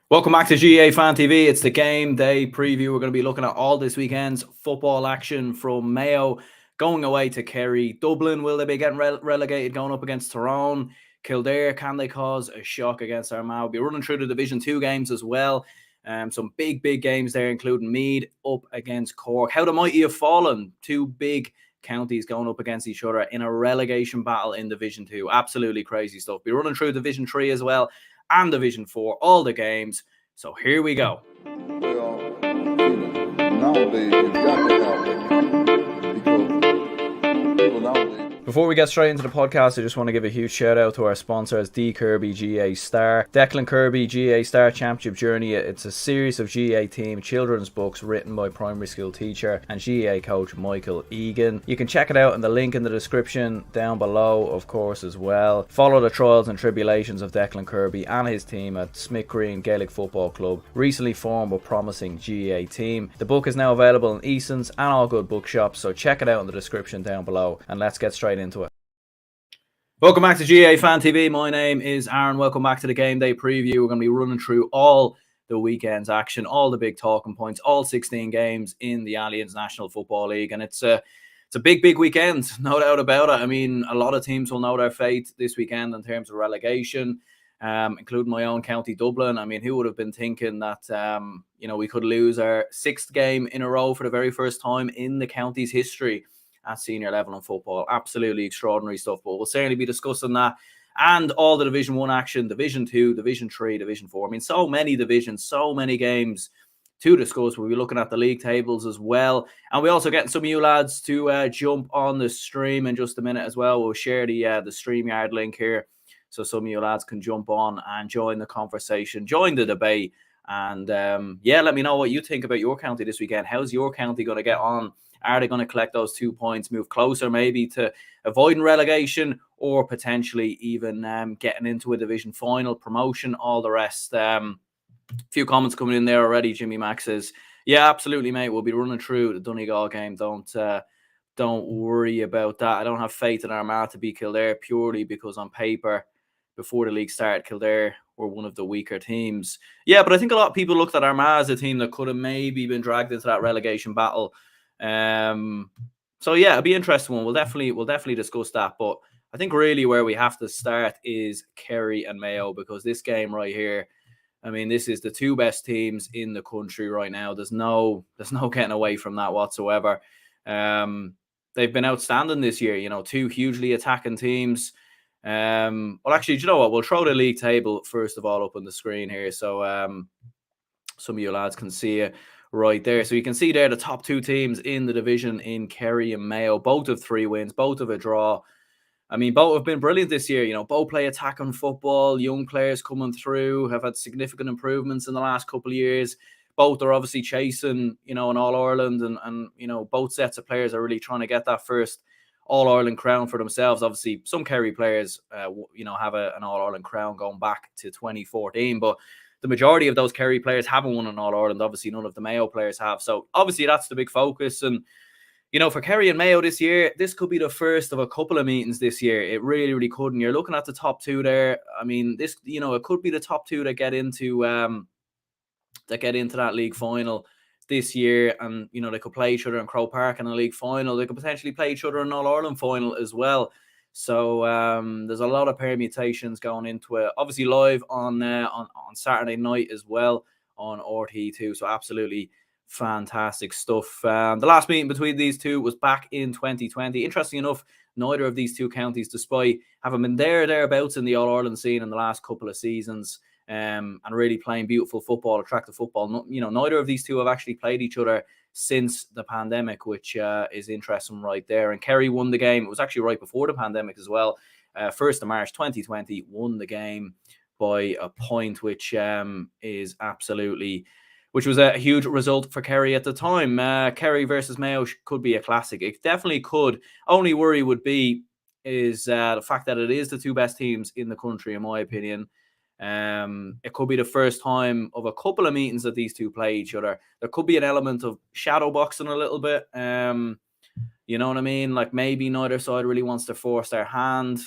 Welcome back to GAA Fan TV. It's the game day preview. We're going to be looking at all this weekend's football action from Mayo going away to Kerry. Dublin, will they be getting relegated going up against Tyrone? Kildare, can they cause a shock against Armagh? We'll be running through the Division 2 games as well. Some big games there, including Meath up against Cork. How the mighty have fallen. Two big counties going up against each other in a relegation battle in Division 2. Absolutely crazy stuff. We'll be running through Division 3 as well and Division 4, all the games. So here we go. Well, nowadays you've got to have that because people nowadays. Before we get straight into the podcast, I just want to give a huge shout out to our sponsors, Declan Kirby GAA Star. Declan Kirby GAA Star Championship Journey. It's a series of GAA team children's books written by primary school teacher and GAA coach Michael Egan. You can check it out in the link in the description down below, of course, as well. Follow the trials and tribulations of Declan Kirby and his team at Smithgreen Gaelic Football Club, recently formed but promising GAA team. The book is now available in Easons and all good bookshops, so check it out in the description down below, and let's get straight into it. Welcome back to GAA Fan TV. My name is Aaron. Welcome back to the game day preview. We're going to be running through all the weekend's action, all the big talking points, all 16 games in the Alliance National Football League, and it's a big weekend, no doubt about it. I mean, a lot of teams will know their fate this weekend in terms of relegation, including my own county, Dublin. I mean, who would have been thinking that we could lose our sixth game in a row for the very first time in the county's history at senior level in football? Absolutely extraordinary stuff, but we'll certainly be discussing that and all the Division 1 action, Division 2, Division 3, Division 4. I mean, so many divisions, so many games to discuss. We'll be looking at the league tables as well, and we also getting some of you lads to jump on the stream in just a minute as well. We'll share the StreamYard link here, so some of you lads can jump on and join the conversation, join the debate, and let me know what you think about your county this weekend. How's your county going to get on? Are they going to collect those 2 points, move closer maybe to avoiding relegation, or potentially even getting into a division final, promotion, all the rest? Few comments coming in there already. Jimmy Max says, yeah, absolutely, mate. We'll be running through the Donegal game. Don't worry about that. I don't have faith in Armagh to beat Kildare purely because on paper, before the league started, Kildare were one of the weaker teams. Yeah, but I think a lot of people looked at Armagh as a team that could have maybe been dragged into that relegation battle. So yeah, it'll be an interesting one. We'll definitely discuss that. But I think really where we have to start is Kerry and Mayo, because this game right here, I mean, this is the two best teams in the country right now. There's no getting away from that whatsoever. They've been outstanding this year. You know, two hugely attacking teams. Well, actually, do you know what? We'll throw the league table first of all up on the screen here, so some of you lads can see it right there. So you can see there the top two teams in the division in Kerry and Mayo. Both have 3 wins, both have a draw. I mean, both have been brilliant this year. You know, both play attacking football. Young players coming through have had significant improvements in the last couple of years. Both are obviously chasing, an All-Ireland, and both sets of players are really trying to get that first All-Ireland crown for themselves. Obviously, some Kerry players, have an All-Ireland crown going back to 2014, but the majority of those Kerry players haven't won an All-Ireland. Obviously, none of the Mayo players have. So, obviously, that's the big focus. And, for Kerry and Mayo this year, this could be the first of a couple of meetings this year. It really, really could. And you're looking at the top two there. I mean, this, it could be the top two that get into that league final this year. And, they could play each other in Croke Park in a league final. They could potentially play each other in an All-Ireland final as well. So there's a lot of permutations going into it. Obviously live on Saturday night as well on RTE2. So absolutely fantastic stuff. The last meeting between these two was back in 2020. Interesting enough, neither of these two counties, despite having been thereabouts in the All-Ireland scene in the last couple of seasons, and really playing beautiful football, attractive football, neither of these two have actually played each other since the pandemic, which is interesting right there. And Kerry won the game. It was actually right before the pandemic as well. 1st of March 2020, won the game by a point, which was a huge result for Kerry at the time. Kerry versus Mayo could be a classic. It definitely could. Only worry would be is the fact that it is the two best teams in the country, in my opinion. It could be the first time of a couple of meetings that these two play each other. There could be an element of shadow boxing a little bit. You know what I mean? Like maybe neither side really wants to force their hand.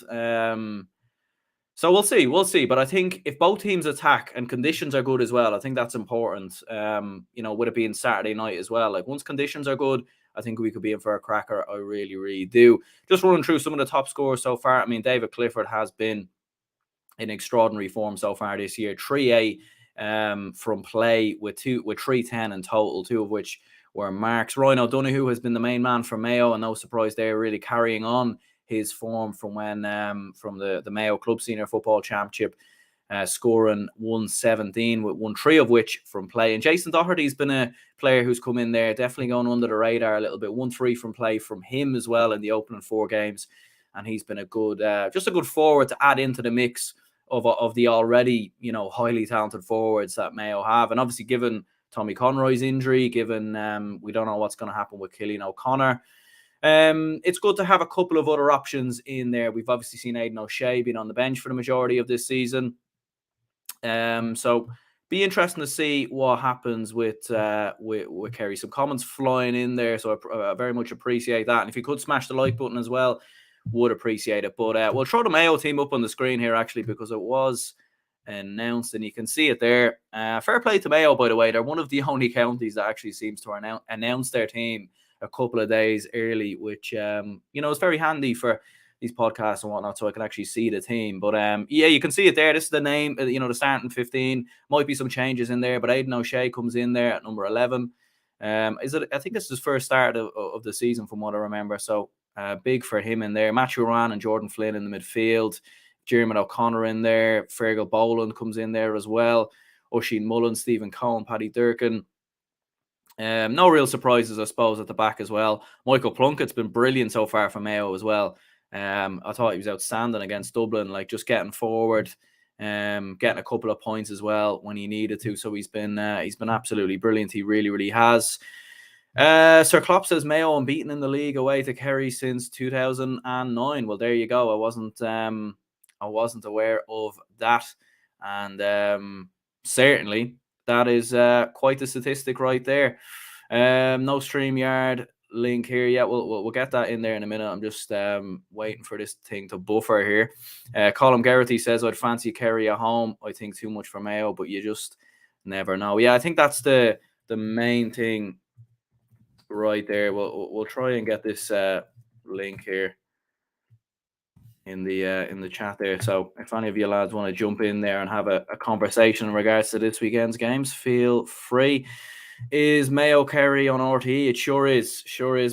So we'll see. But I think if both teams attack and conditions are good as well, I think that's important. With it being Saturday night as well, like once conditions are good, I think we could be in for a cracker. I really, really do. Just running through some of the top scores so far. I mean, David Clifford has been in extraordinary form so far this year. 3-8 from play with 3-10 in total, 2 of which were marks. Ryan O'Donoghue has been the main man for Mayo, and no surprise they're really carrying on his form from when from the Mayo Club Senior Football Championship, scoring 117 with 1-3 of which from play. And Jason Doherty's been a player who's come in there, definitely going under the radar a little bit. 1-3 from play from him as well in the opening 4 games, and he's been a good, just a good forward to add into the mix of the already highly talented forwards that Mayo have. And obviously, given Tommy Conroy's injury, given we don't know what's going to happen with Cillian O'Connor, it's good to have a couple of other options in there. We've obviously seen Aidan O'Shea being on the bench for the majority of this season. So be interesting to see what happens with Kerry. Some comments flying in there, so I very much appreciate that. And if you could smash the like button as well, would appreciate it. But we'll throw the Mayo team up on the screen here actually, because it was announced and you can see it there. Fair play to Mayo, by the way. They're one of the only counties that actually seems to announce their team a couple of days early, which is very handy for these podcasts and whatnot, so I can actually see the team. But you can see it there. This is the name, the starting 15. Might be some changes in there, but Aidan O'Shea comes in there at number 11. I think this is his first start of the season from what I remember, so big for him in there. Matthew Moran and Jordan Flynn in the midfield. Jeremy O'Connor in there. Fergal Boland comes in there as well. Oisin Mullen, Stephen Cohen, Paddy Durkin. No real surprises, I suppose, at the back as well. Michael Plunkett's been brilliant so far for Mayo as well. I thought he was outstanding against Dublin, like just getting forward, getting a couple of points as well when he needed to. So he's been absolutely brilliant. He really, really has. Sir Klopp says Mayo unbeaten in the league away to Kerry since 2009. Well, there you go. I wasn't aware of that, and certainly that is quite a statistic right there. No StreamYard link here yet. We'll get that in there in a minute. I'm just waiting for this thing to buffer here. Colin Garrity says I'd fancy Kerry at home. I think too much for Mayo, but you just never know. Yeah, I think that's the main thing right there. We'll try and get this link here in the chat there. So if any of you lads want to jump in there and have a conversation in regards to this weekend's games, feel free. Is Mayo Kerry on RTE? It sure is,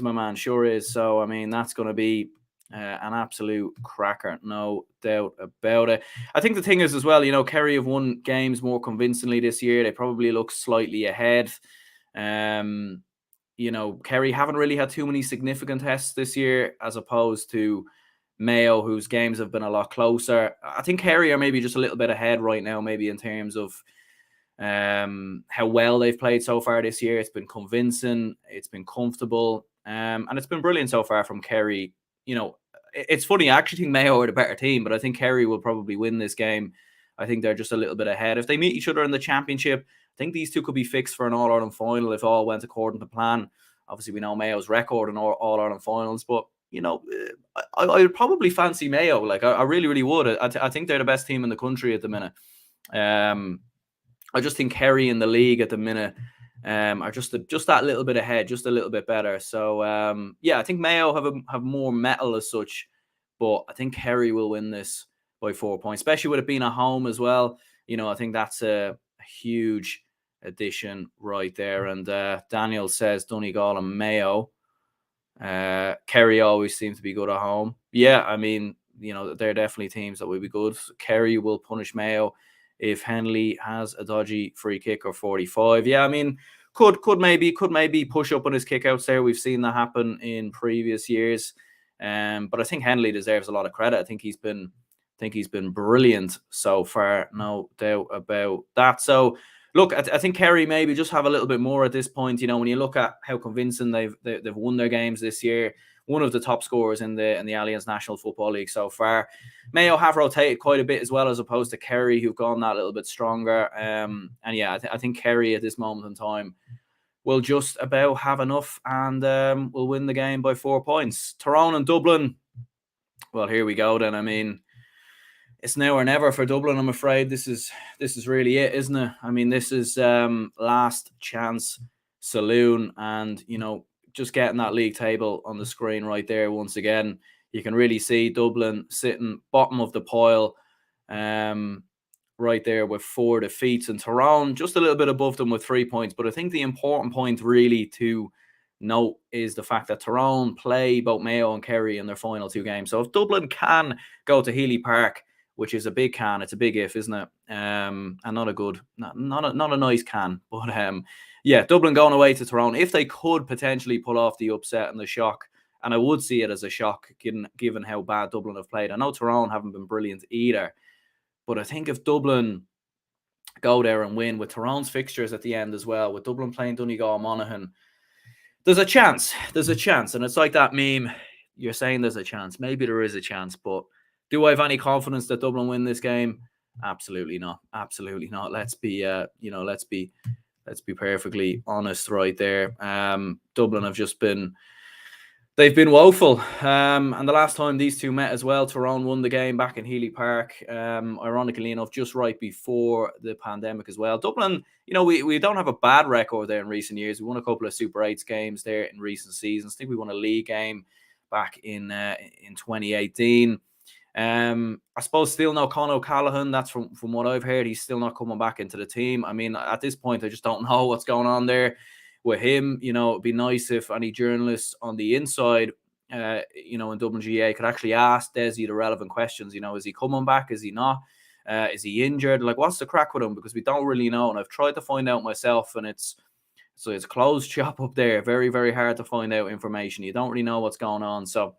my man, sure is. So I mean, that's going to be an absolute cracker, no doubt about it. I think the thing is as well, Kerry have won games more convincingly this year. They probably look slightly ahead. Kerry haven't really had too many significant tests this year, as opposed to Mayo, whose games have been a lot closer. I think Kerry are maybe just a little bit ahead right now, maybe in terms of how well they've played so far this year. It's been convincing, it's been comfortable, and it's been brilliant so far from Kerry. It's funny, I actually think Mayo are the better team, but I think Kerry will probably win this game. I think they're just a little bit ahead. If they meet each other in the championship, I think these two could be fixed for an All-Ireland final if all went according to plan. Obviously, we know Mayo's record in All-Ireland finals, but I would probably fancy Mayo. Like I really, really would. I think they're the best team in the country at the minute. I just think Kerry in the league at the minute are just that little bit ahead, just a little bit better. So I think Mayo have more metal as such, but I think Kerry will win this by 4 points, especially with it being at home as well. I think that's a huge addition right there. And Daniel says Donegal and Mayo. Kerry always seems to be good at home. Yeah, I mean, they're definitely teams that will be good. Kerry will punish Mayo if Henley has a dodgy free kick or 45. Yeah, I mean, could maybe push up on his kickouts there. We've seen that happen in previous years. But I think Henley deserves a lot of credit. I think he's been brilliant so far, no doubt about that. So look, I think Kerry maybe just have a little bit more at this point. When you look at how convincing they've won their games this year, one of the top scorers in the Alliance National Football League so far. Mayo have rotated quite a bit as well, as opposed to Kerry, who've gone that little bit stronger. I think Kerry at this moment in time will just about have enough and will win the game by 4 points. Tyrone and Dublin. Well, here we go then. I mean, it's now or never for Dublin. I'm afraid this is really it, isn't it? I mean, this is last chance saloon, and just getting that league table on the screen right there once again. You can really see Dublin sitting bottom of the pile, right there with 4 defeats, and Tyrone just a little bit above them with 3 points. But I think the important point really to note is the fact that Tyrone play both Mayo and Kerry in their final 2 games. So if Dublin can go to Healy Park, which is a big can, it's a big if, isn't it? And not a good, not a nice can, but yeah, Dublin going away to Tyrone, if they could potentially pull off the upset and the shock, and I would see it as a shock given how bad Dublin have played. I know Tyrone haven't been brilliant either, but I think if Dublin go there and win with Tyrone's fixtures at the end as well, with Dublin playing Donegal, Monaghan, there's a chance. There's a chance. And it's like that meme. You're saying there's a chance. Maybe there is a chance. But do I have any confidence that Dublin win this game? Absolutely not. Absolutely not. Let's be perfectly honest right there. Dublin have just been... They've been woeful. And the last time these two met as well, Tyrone won the game back in Healy Park, ironically enough, just right before the pandemic as well. Dublin, we don't have a bad record there in recent years. We won a couple of Super 8s games there in recent seasons. I think we won a league game back in 2018. I suppose still no Con O'Callaghan. That's from what I've heard. He's still not coming back into the team. I mean, at this point, I just don't know what's going on there with him. It'd be nice if any journalists on the inside, in Dublin GAA could actually ask Desi the relevant questions. Is he coming back? Is he not? Is he injured? Like, what's the crack with him? Because we don't really know. And I've tried to find out myself, and it's closed shop up there. Very, very hard to find out information. You don't really know what's going on. So,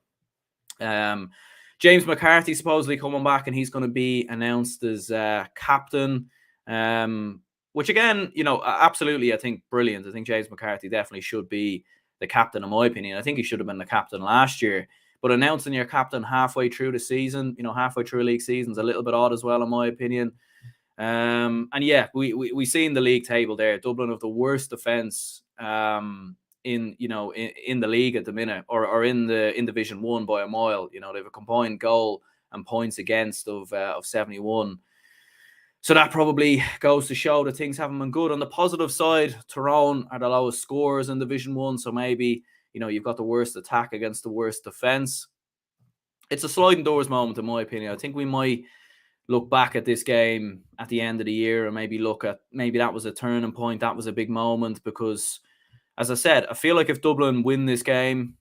James McCarthy supposedly coming back, and he's going to be announced as captain. Which again, absolutely, I think brilliant. I think James McCarthy definitely should be the captain, in my opinion. I think he should have been the captain last year. But announcing your captain halfway through the season, halfway through a league season, is a little bit odd as well, in my opinion. And yeah, we see in the league table there, Dublin have the worst defence in the league at the minute, or in Division 1 by a mile. They have a combined goal and points against of 71. So that probably goes to show that things haven't been good. On the positive side, Tyrone are the lowest scorers in Division 1. So maybe, you've got the worst attack against the worst defence. It's a sliding doors moment, in my opinion. I think we might look back at this game at the end of the year and maybe that was a turning point. That was a big moment because, as I said, I feel like if Dublin win this game,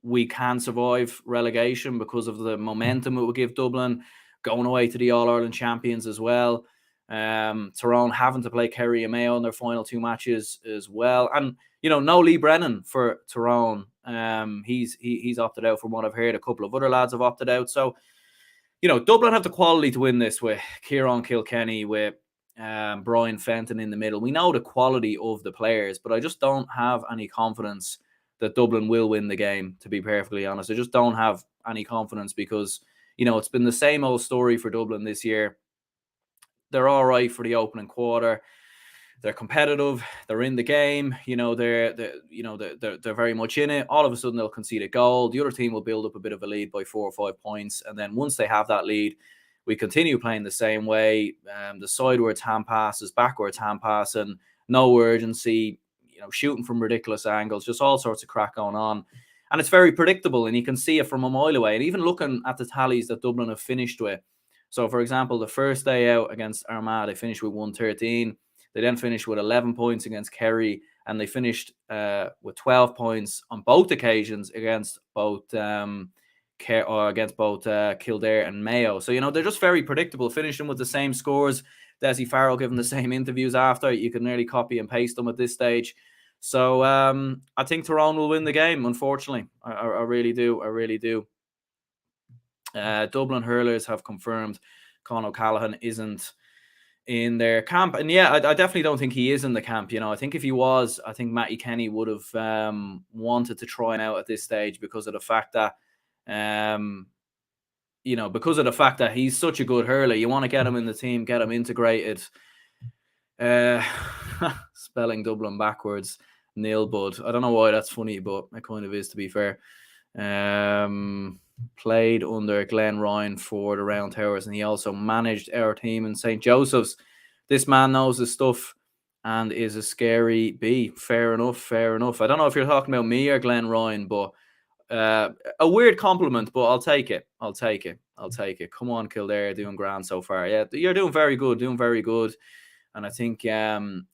we can survive relegation because of the momentum it will give Dublin, going away to the All-Ireland champions as well. Tyrone having to play Kerry and Mayo in their final 2 matches as well. And, no Lee Brennan for Tyrone. He's opted out from what I've heard. A couple of other lads have opted out. So, Dublin have the quality to win this with Kieran Kilkenny, with Brian Fenton in the middle. We know the quality of the players, but I just don't have any confidence that Dublin will win the game, to be perfectly honest. I just don't have any confidence because, it's been the same old story for Dublin this year. They're all right for the opening quarter. They're competitive. They're in the game. They're very much in it. All of a sudden, they'll concede a goal. The other team will build up a bit of a lead by 4 or 5 points. And then once they have that lead, we continue playing the same way. The sidewards hand passes, backwards hand passing, no urgency, shooting from ridiculous angles, just all sorts of crack going on. And it's very predictable, and you can see it from a mile away. And even looking at the tallies that Dublin have finished with. So, for example, the first day out against Armagh, they finished with 113. They then finished with 11 points against Kerry, and they finished with 12 points on both occasions against both Kildare and Mayo. So, they're just very predictable, finishing with the same scores. Desi Farrell giving the same interviews after. You can nearly copy and paste them at this stage. So I think Tyrone will win the game, unfortunately. I really do. I really do. Dublin hurlers have confirmed Con O'Callaghan isn't in their camp. And yeah, I definitely don't think he is in the camp. I think if he was, I think Matty Kenny would have wanted to try him out at this stage because of the fact that, he's such a good hurler. You want to get him in the team, get him integrated. Spelling Dublin backwards, Neil Bud. I don't know why that's funny, but it kind of is, to be fair. played under Glenn Ryan for the Round Towers, and he also managed our team in St. Joseph's. This man knows his stuff and is a scary bee. Fair enough, fair enough. I don't know if you're talking about me or Glenn Ryan, but a weird compliment, but I'll take it. I'll take it. I'll take it. Come on, Kildare, doing grand so far. Yeah, you're doing very good, doing very good. And I think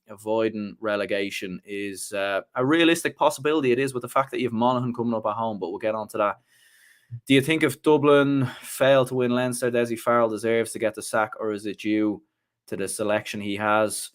avoiding relegation is a realistic possibility. It is, with the fact that you have Monaghan coming up at home, but we'll get on to that. Do you think if Dublin fail to win Leinster, Dessie Farrell deserves to get the sack, or is it due to the selection he has?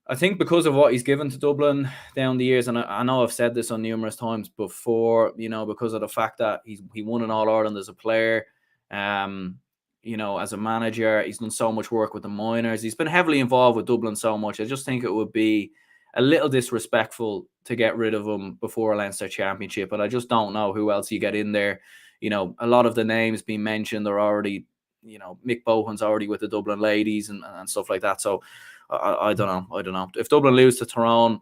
I think because of what he's given to Dublin down the years, and I know I've said this on numerous times before, because of the fact that he won an All-Ireland as a player, as a manager, he's done so much work with the minors. He's been heavily involved with Dublin so much. I just think it would be a little disrespectful to get rid of him before a Leinster Championship. And I just don't know who else you get in there. A lot of the names being mentioned are already, Mick Bohan's already with the Dublin ladies and stuff like that. So I don't know. I don't know. If Dublin lose to Tyrone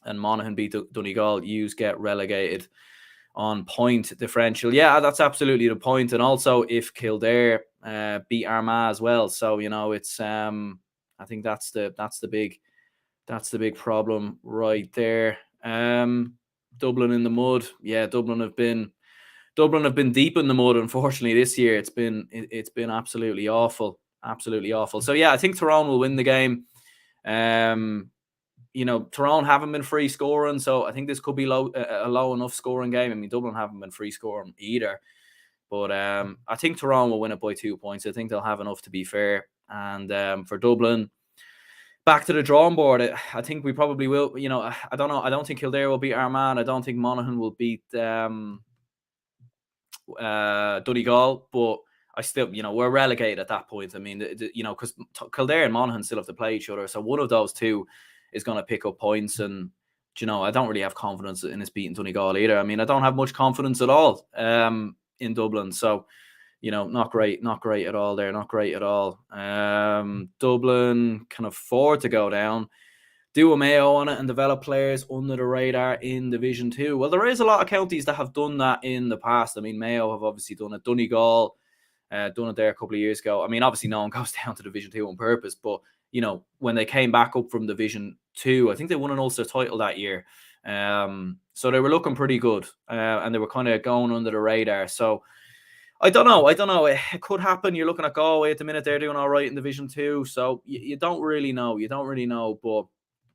and Monaghan beat Donegal, yous get relegated on point differential. Yeah, that's absolutely the point. And also if Kildare beat Armagh as well. So, it's I think that's the big problem right there. Dublin in the mud. Yeah, Dublin have been deep in the mud, unfortunately, this year. It's been absolutely awful. Absolutely awful. So yeah, I think Tyrone will win the game. Tyrone haven't been free scoring, so I think this could be a low enough scoring game. I mean, Dublin haven't been free scoring either, but I think Tyrone will win it by 2 points. I think they'll have enough to be fair. And for Dublin, back to the drawing board. I think we probably will. I don't know. I don't think Kildare will beat Armagh. I don't think Monaghan will beat Donegal, but I still, we're relegated at that point. I mean, because Kildare and Monaghan still have to play each other. So one of those two is going to pick up points. And, I don't really have confidence in us beating Donegal either. I mean, I don't have much confidence at all in Dublin. So, not great at all there. Not great at all. Dublin can afford to go down, do a Mayo on it, and develop players under the radar in Division 2. Well, there is a lot of counties that have done that in the past. I mean, Mayo have obviously done it. Donegal done it there a couple of years ago. I mean, obviously no one goes down to Division 2 on purpose, but, when they came back up from Division 2, I think they won an Ulster title that year. So they were looking pretty good, and they were kind of going under the radar. So I don't know. It could happen. You're looking at Galway at the minute. They're doing all right in Division 2. So you don't really know. But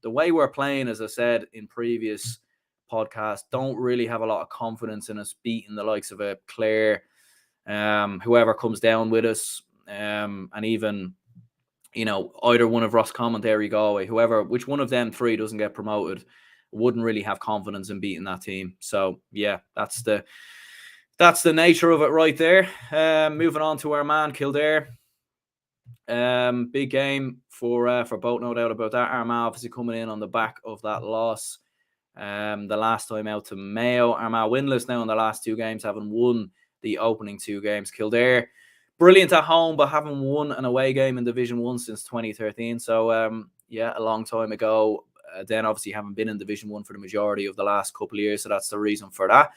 the way we're playing, as I said in previous podcasts, don't really have a lot of confidence in us beating the likes of a Clare, whoever comes down with us, and even, either one of Roscommon, Derry, Galway, which one of them three doesn't get promoted, wouldn't really have confidence in beating that team. So yeah, that's the nature of it right there. Moving on to our man Kildare. Big game for both, no doubt about that. Armagh obviously coming in on the back of that loss the last time out to Mayo. Armagh winless now in the last two games, having won the opening two games. Kildare, brilliant at home, but haven't won an away game in Division 1 since 2013. So, a long time ago. Then obviously haven't been in Division 1 for the majority of the last couple of years, so that's the reason for that.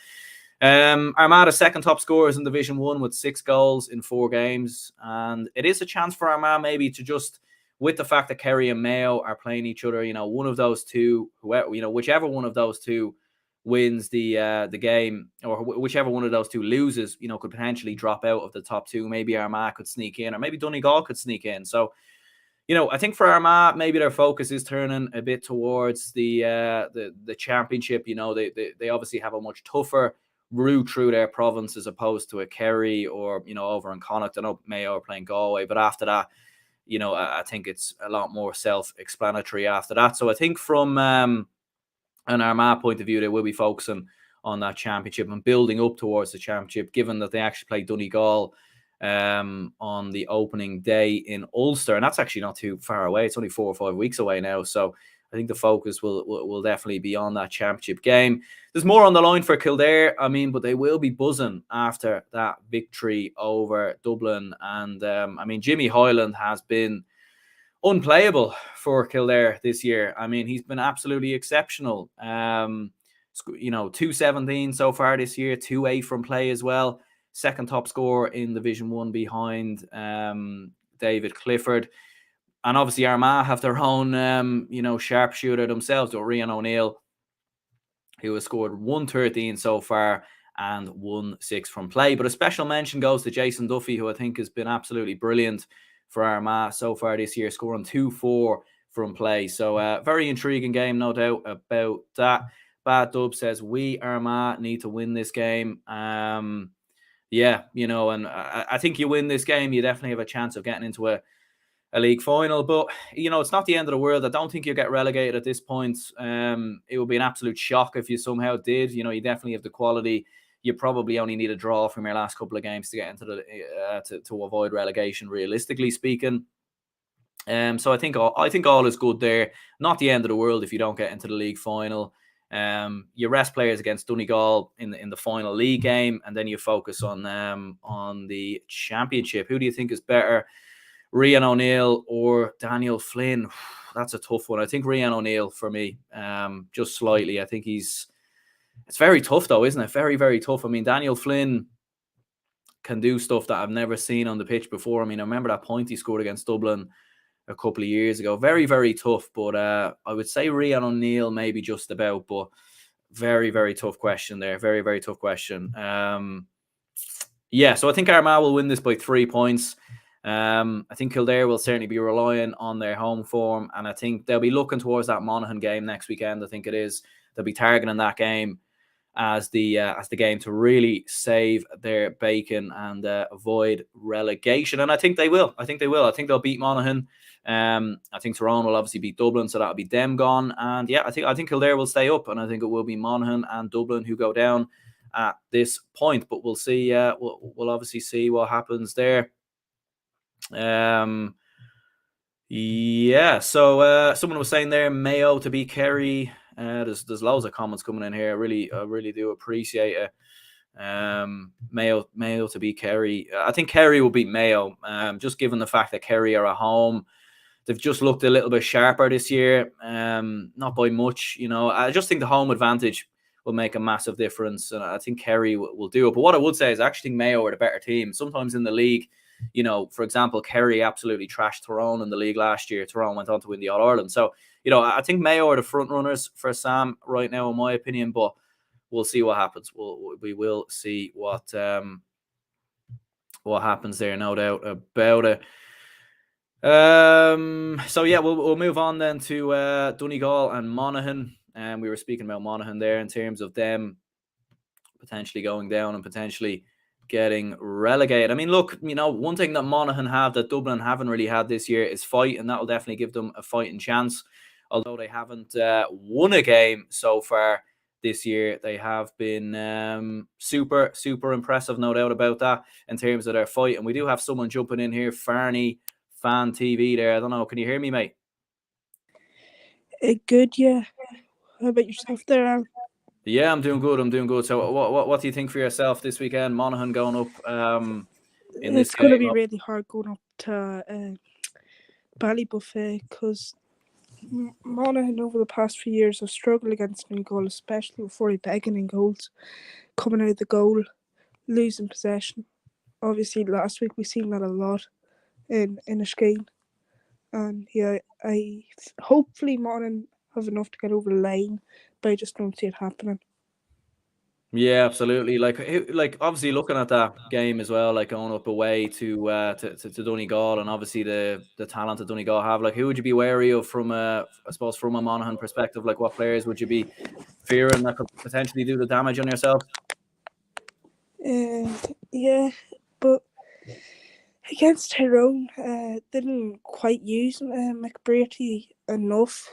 Armagh, second top scorers in Division 1 with 6 goals in 4 games. And it is a chance for Armagh maybe to just, with the fact that Kerry and Mayo are playing each other, one of those two, whichever one of those two wins the game, or whichever one of those two loses, could potentially drop out of the top 2. Maybe Armagh could sneak in, or maybe Donegal could sneak in. So, I think for Armagh, maybe their focus is turning a bit towards the championship. They obviously have a much tougher route through their province as opposed to a Kerry or, over in Connacht. I know Mayo are playing Galway, but after that, I think it's a lot more self-explanatory after that. So I think from an Armagh point of view, they will be focusing on that championship and building up towards the championship, given that they actually play Donegal on the opening day in Ulster, and that's actually not too far away. It's only 4 or 5 weeks away now, so I think the focus will definitely be on that championship game. There's more on the line for Kildare, but they will be buzzing after that victory over Dublin. And Jimmy Hyland has been unplayable for Kildare this year. He's been absolutely exceptional. 217 so far this year, 2-8 from play as well. second top scorer in Division 1 behind David Clifford. And obviously Armagh have their own, sharpshooter themselves, Rian O'Neill, who has scored 113 so far and 1-6 from play. But a special mention goes to Jason Duffy, who I think has been absolutely brilliant for Armagh so far this year, scoring 2-4 from play. So very intriguing game, no doubt about that. Bad Dub says, we Armagh need to win this game. And I think you win this game, you definitely have a chance of getting into a league final. But, it's not the end of the world. I don't think you'll get relegated at this point. It would be an absolute shock if you somehow did. You definitely have the quality. You probably only need a draw from your last couple of games to get into the to avoid relegation, realistically speaking. So I think all is good there. Not the end of the world if you don't get into the league final. You rest players against Donegal in the final league game, and then you focus on the championship. Who do you think is better, Rian O'Neill or Daniel Flynn? That's a tough one. I think Rian O'Neill for me, just slightly. I think it's very tough though, isn't it? Very, very tough. I mean, Daniel Flynn can do stuff that I've never seen on the pitch before. I mean, I remember that point he scored against Dublin a couple of years ago. Very, very tough. But I would say Rian O'Neill maybe just about, but very, very tough question there. Very, very tough question. So I think Armagh will win this by 3 points. I think Kildare will certainly be relying on their home form, and I think they'll be looking towards that Monaghan game next weekend. I think it is. They'll be targeting that game as the game to really save their bacon and avoid relegation. And I think they will. I think they'll beat Monaghan. I think Tyrone will obviously beat Dublin, so that'll be them gone. And yeah, I think Kildare will stay up, and I think it will be Monaghan and Dublin who go down at this point. But we'll see. We'll obviously see what happens there. So someone was saying there, Mayo to beat Kerry. There's loads of comments coming in here. I really do appreciate it. Mayo to beat Kerry. I think Kerry will beat Mayo. Just given the fact that Kerry are at home, they've just looked a little bit sharper this year. Not by much, I just think the home advantage will make a massive difference, and I think Kerry will do it. But what I would say is I actually think Mayo are the better team. Sometimes in the league, for example, Kerry absolutely trashed Tyrone in the league last year. Tyrone went on to win the All-Ireland. So, I think Mayo are the front runners for Sam right now, in my opinion, but we'll see what happens. We will see what happens there, no doubt about it. We'll move on then to Donegal and Monaghan. We were speaking about Monaghan there in terms of them potentially going down and potentially getting relegated. I mean, look, one thing that Monaghan have that Dublin haven't really had this year is fight, and that will definitely give them a fighting chance. Although they haven't won a game so far this year, they have been super, super impressive, no doubt about that, in terms of their fight. And we do have someone jumping in here, Farney Fan TV there. I don't know, can you hear me, mate? Good, yeah. How about yourself there, Aaron? Yeah, I'm doing good. So what do you think for yourself this weekend? Monaghan going up in this It's going to be game? really hard going up to Ballybuffet, because Monaghan over the past few years have struggled against Donegal, especially with 40 begging in goals, coming out of the goal, losing possession. Obviously, last week we seen that a lot in Enniskeane. And yeah, hopefully Monaghan have enough to get over the line, but I just don't see it happening. Yeah, absolutely. Like obviously looking at that game as well, like going up away to Donegal, and obviously the talent that Donegal have. Like, who would you be wary of from I suppose from a Monaghan perspective? Like, what players would you be fearing that could potentially do the damage on yourself? Yeah, but against Tyrone, didn't quite use McBrearty enough.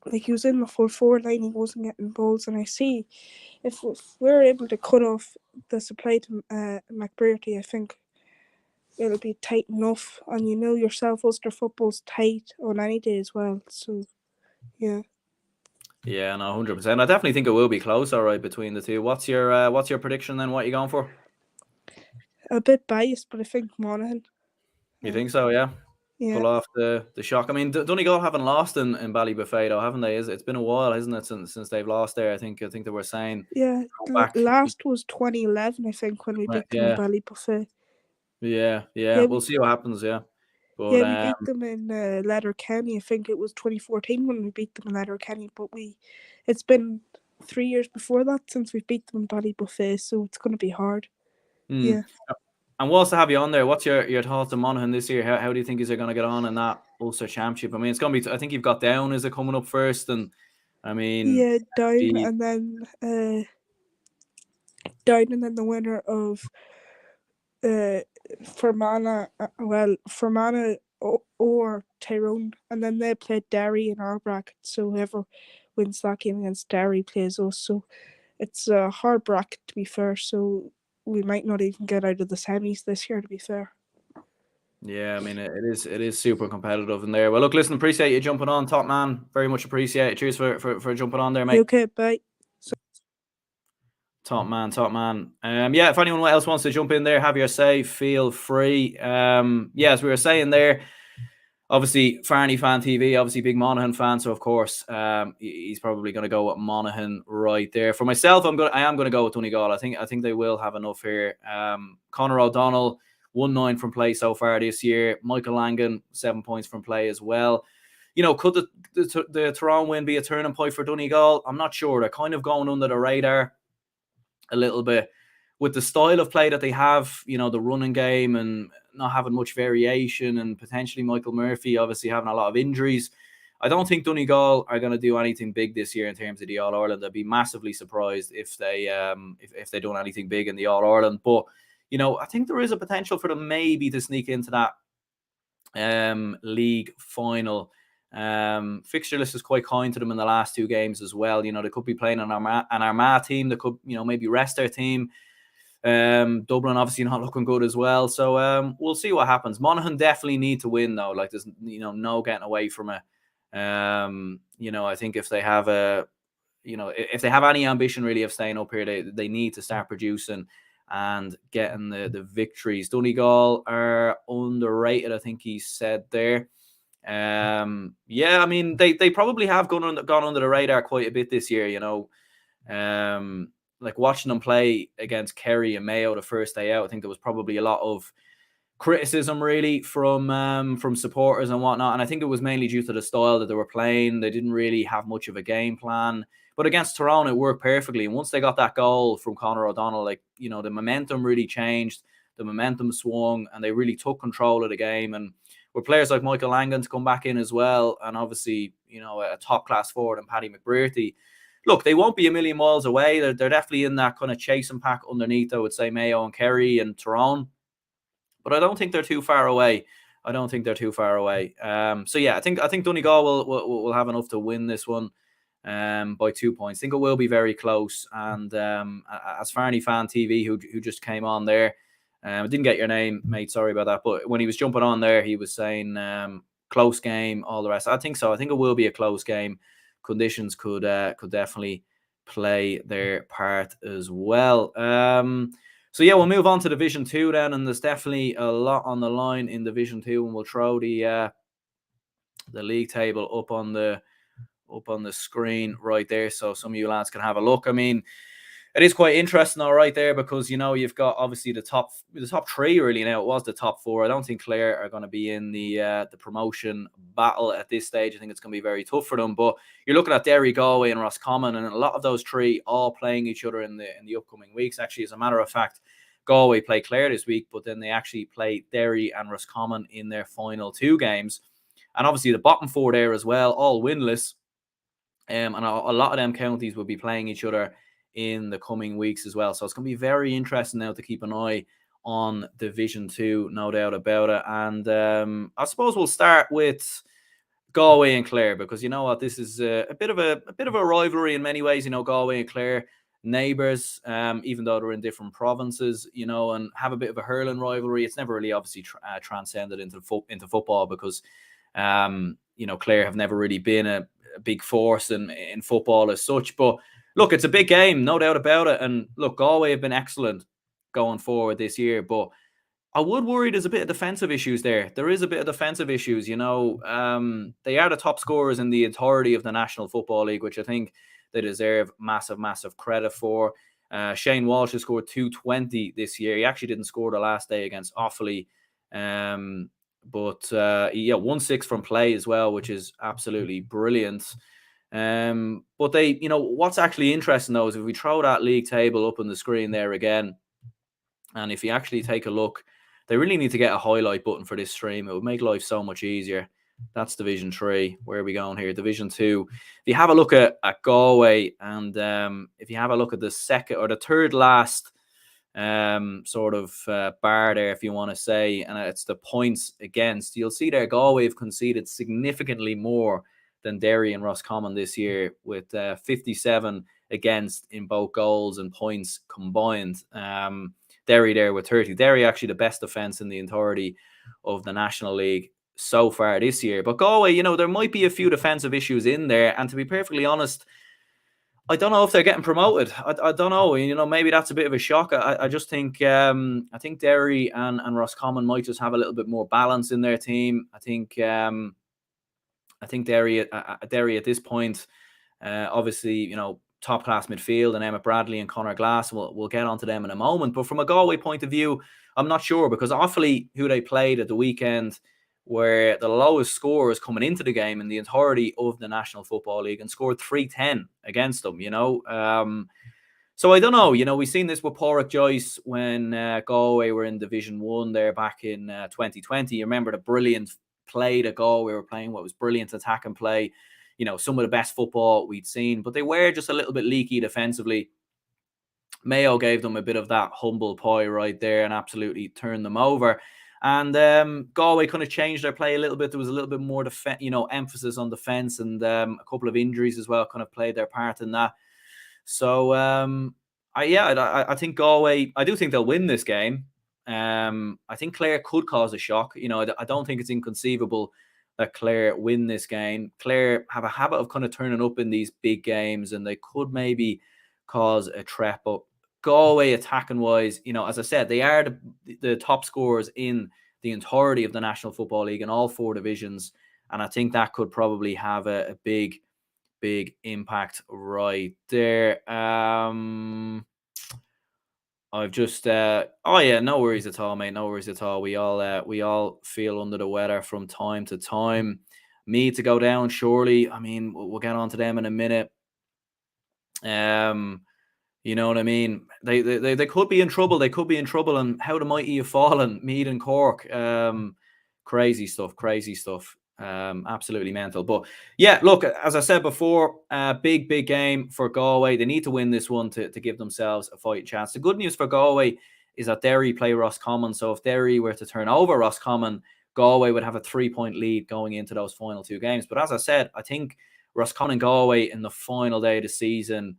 Like, he was in the full forward line, he wasn't getting balls, and I see if we're able to cut off the supply to McBrearty, I think it'll be tight enough. And yourself, Ulster football's tight on any day as well. So, yeah. Yeah, no, 100%. I definitely think it will be close, all right, between the two. What's your prediction then? What are you going for? A bit biased, but I think Monaghan. You think so? Yeah. Yeah. pull off the shock. I mean, Donegal haven't lost in Ballybuffet though, haven't they? It's been a while, hasn't it, since they've lost there? I think they were saying Yeah. back. Last was 2011, I think, when we beat them in Yeah, Ballybuffet. yeah. Yeah, We'll see what happens. Yeah, but we beat them in Letterkenny. I think it was 2014 when we beat them in Letterkenny. But it's been 3 years before that since we beat them in Ballybuffet, so it's going to be hard. Yeah. And whilst I have you on there, what's your thoughts on Monaghan this year? How do you think is they're going to get on in that Ulster Championship? I mean, it's going to be. I think you've got Down is it coming up first, and I mean, Yeah, down the, and then the winner of Fermanagh or Tyrone, and then they play Derry in our bracket. So whoever wins that game against Derry plays us. So it's a hard bracket, to be fair. So we might not even get out of the semis this year, to be fair. yeah, I mean, it is super competitive in there. Well, look, listen, appreciate you jumping on, top man. Very much appreciate it. Cheers for jumping on there, mate. Okay, bye. Top man, top man. Yeah, if anyone else wants to jump in there, have your say, feel free. Yeah, as we were saying there, obviously Farney fan TV, obviously big Monaghan fan, so of course he's probably going to go with Monaghan right there. For myself, I am going to go with Donegal. I think they will have enough here. Conor O'Donnell 1-9 from play so far this year. Michael Langan 7 points from play as well. You know, could the Tyrone win be a turning point for Donegal? I'm not sure. They're kind of going under the radar a little bit with the style of play that they have, you know, the running game and not having much variation, and potentially Michael Murphy obviously having a lot of injuries. I don't think Donegal are going to do anything big this year in terms of the All Ireland. I'd be massively surprised if they if they done anything big in the All Ireland. But you know, I think there is a potential for them maybe to sneak into that league final. Fixture list is quite kind to them in the last two games as well. You know, they could be playing an Armagh team. They could, you know, maybe rest their team. Dublin obviously not looking good as well. So we'll see what happens. Monaghan definitely need to win though. Like there's, you know, no getting away from it. You know, I think if they have if they have any ambition really of staying up here, they need to start producing and getting the victories. Donegal are underrated, I think he said there. Yeah, I mean they probably have gone under the radar quite a bit this year, you know. Like watching them play against Kerry and Mayo the first day out, I think there was probably a lot of criticism really from supporters and whatnot, and I think it was mainly due to the style that they were playing. They didn't really have much of a game plan, but against Tyrone it worked perfectly. And once they got that goal from Conor O'Donnell, like, you know, the momentum really changed, the momentum swung, and they really took control of the game. And with players like Michael Langan to come back in as well, and obviously, you know, a top class forward and Paddy McBrearty, look, they won't be a million miles away. They're definitely in that kind of chasing pack underneath, I would say, Mayo and Kerry and Tyrone. But I don't think they're too far away. So yeah, I think Donegal will have enough to win this one by 2 points. I think it will be very close. And as Farney fan TV, who just came on there, I didn't get your name, mate. Sorry about that. But when he was jumping on there, he was saying close game, all the rest. I think so. I think it will be a close game. Conditions could definitely play their part as well. So yeah, we'll move on to Division 2 then, and there's definitely a lot on the line in Division 2, and we'll throw the league table up on the screen right there, so some of you lads can have a look. I mean, it is quite interesting, all right, there, because, you know, you've got obviously the top three really now. It was the top four. I don't think Clare are going to be in the promotion battle at this stage. I think it's going to be very tough for them. But you're looking at Derry, Galway, and Roscommon, and a lot of those three all playing each other in the upcoming weeks. Actually, as a matter of fact, Galway play Clare this week, but then they actually play Derry and Roscommon in their final two games. And obviously the bottom four there as well, all winless. And a lot of them counties will be playing each other in the coming weeks as well. So it's going to be very interesting now to keep an eye on Division 2, no doubt about it. And I suppose we'll start with Galway and Clare, because you know what, this is a bit of a rivalry in many ways. You know, Galway and Clare, neighbours, even though they're in different provinces, you know, and have a bit of a hurling rivalry. It's never really obviously transcended into football, because you know, Clare have never really been a big force in football as such. But look, it's a big game, no doubt about it. And look, Galway have been excellent going forward this year, but I would worry there's a bit of defensive issues there. There is a bit of defensive issues, you know. They are the top scorers in the entirety of the National Football League, which I think they deserve massive, massive credit for. Shane Walsh has scored 220 this year. He actually didn't score the last day against Offaly. But 1-6 from play as well, which is absolutely brilliant. But they, you know, what's actually interesting though is if we throw that league table up on the screen there again, and if you actually take a look, they really need to get a highlight button for this stream. It would make life so much easier. That's Division 3. Where are we going here? Division 2. If you have a look at Galway, and if you have a look at the second or the third last sort of bar there, if you want to say, and it's the points against, you'll see there Galway have conceded significantly more than Derry and Roscommon this year, with 57 against in both goals and points combined. Derry there with 30. Derry actually the best defence in the entirety of the National League so far this year. But Galway, you know, there might be a few defensive issues in there. And to be perfectly honest, I don't know if they're getting promoted. I don't know. You know, maybe that's a bit of a shock. I just think I think Derry and Roscommon might just have a little bit more balance in their team. I think Derry at this point, obviously, you know, top class midfield and Emmett Bradley and Conor Glass. We'll get onto them in a moment. But from a Galway point of view, I'm not sure, because Offaly, who they played at the weekend, were the lowest scorers coming into the game in the entirety of the National Football League, and scored 310 against them, you know. So I don't know. You know, we've seen this with Pádraig Joyce when Galway were in Division 1 there back in 2020. You remember the brilliant play that Galway were playing, what was brilliant attack and play. You know, some of the best football we'd seen, but they were just a little bit leaky defensively. Mayo gave them a bit of that humble pie right there and absolutely turned them over. And Galway kind of changed their play a little bit. There was a little bit more emphasis on defense, and a couple of injuries as well kind of played their part in that. So I think Galway, I do think they'll win this game. I think Clare could cause a shock. You know, I don't think it's inconceivable that Clare win this game. Clare have a habit of kind of turning up in these big games, and they could maybe cause a threat. But Galway, attacking wise, you know, as I said, they are the top scorers in the entirety of the National Football League in all 4 divisions, and I think that could probably have a big impact right there. I've just no worries at all, mate. No worries at all. We all feel under the weather from time to time. Meath to go down, surely. I mean, we'll get on to them in a minute. You know what I mean? They could be in trouble. They could be in trouble. And how the mighty have fallen, Meath and Cork. Crazy stuff. Absolutely mental. But yeah, look, as I said before, big game for Galway. They need to win this one to give themselves a fighting chance. The good news for Galway is that Derry play Roscommon. So if Derry were to turn over Roscommon, Galway would have a 3-point lead going into those final 2 games. But as I said, I think Roscommon and Galway in the final day of the season,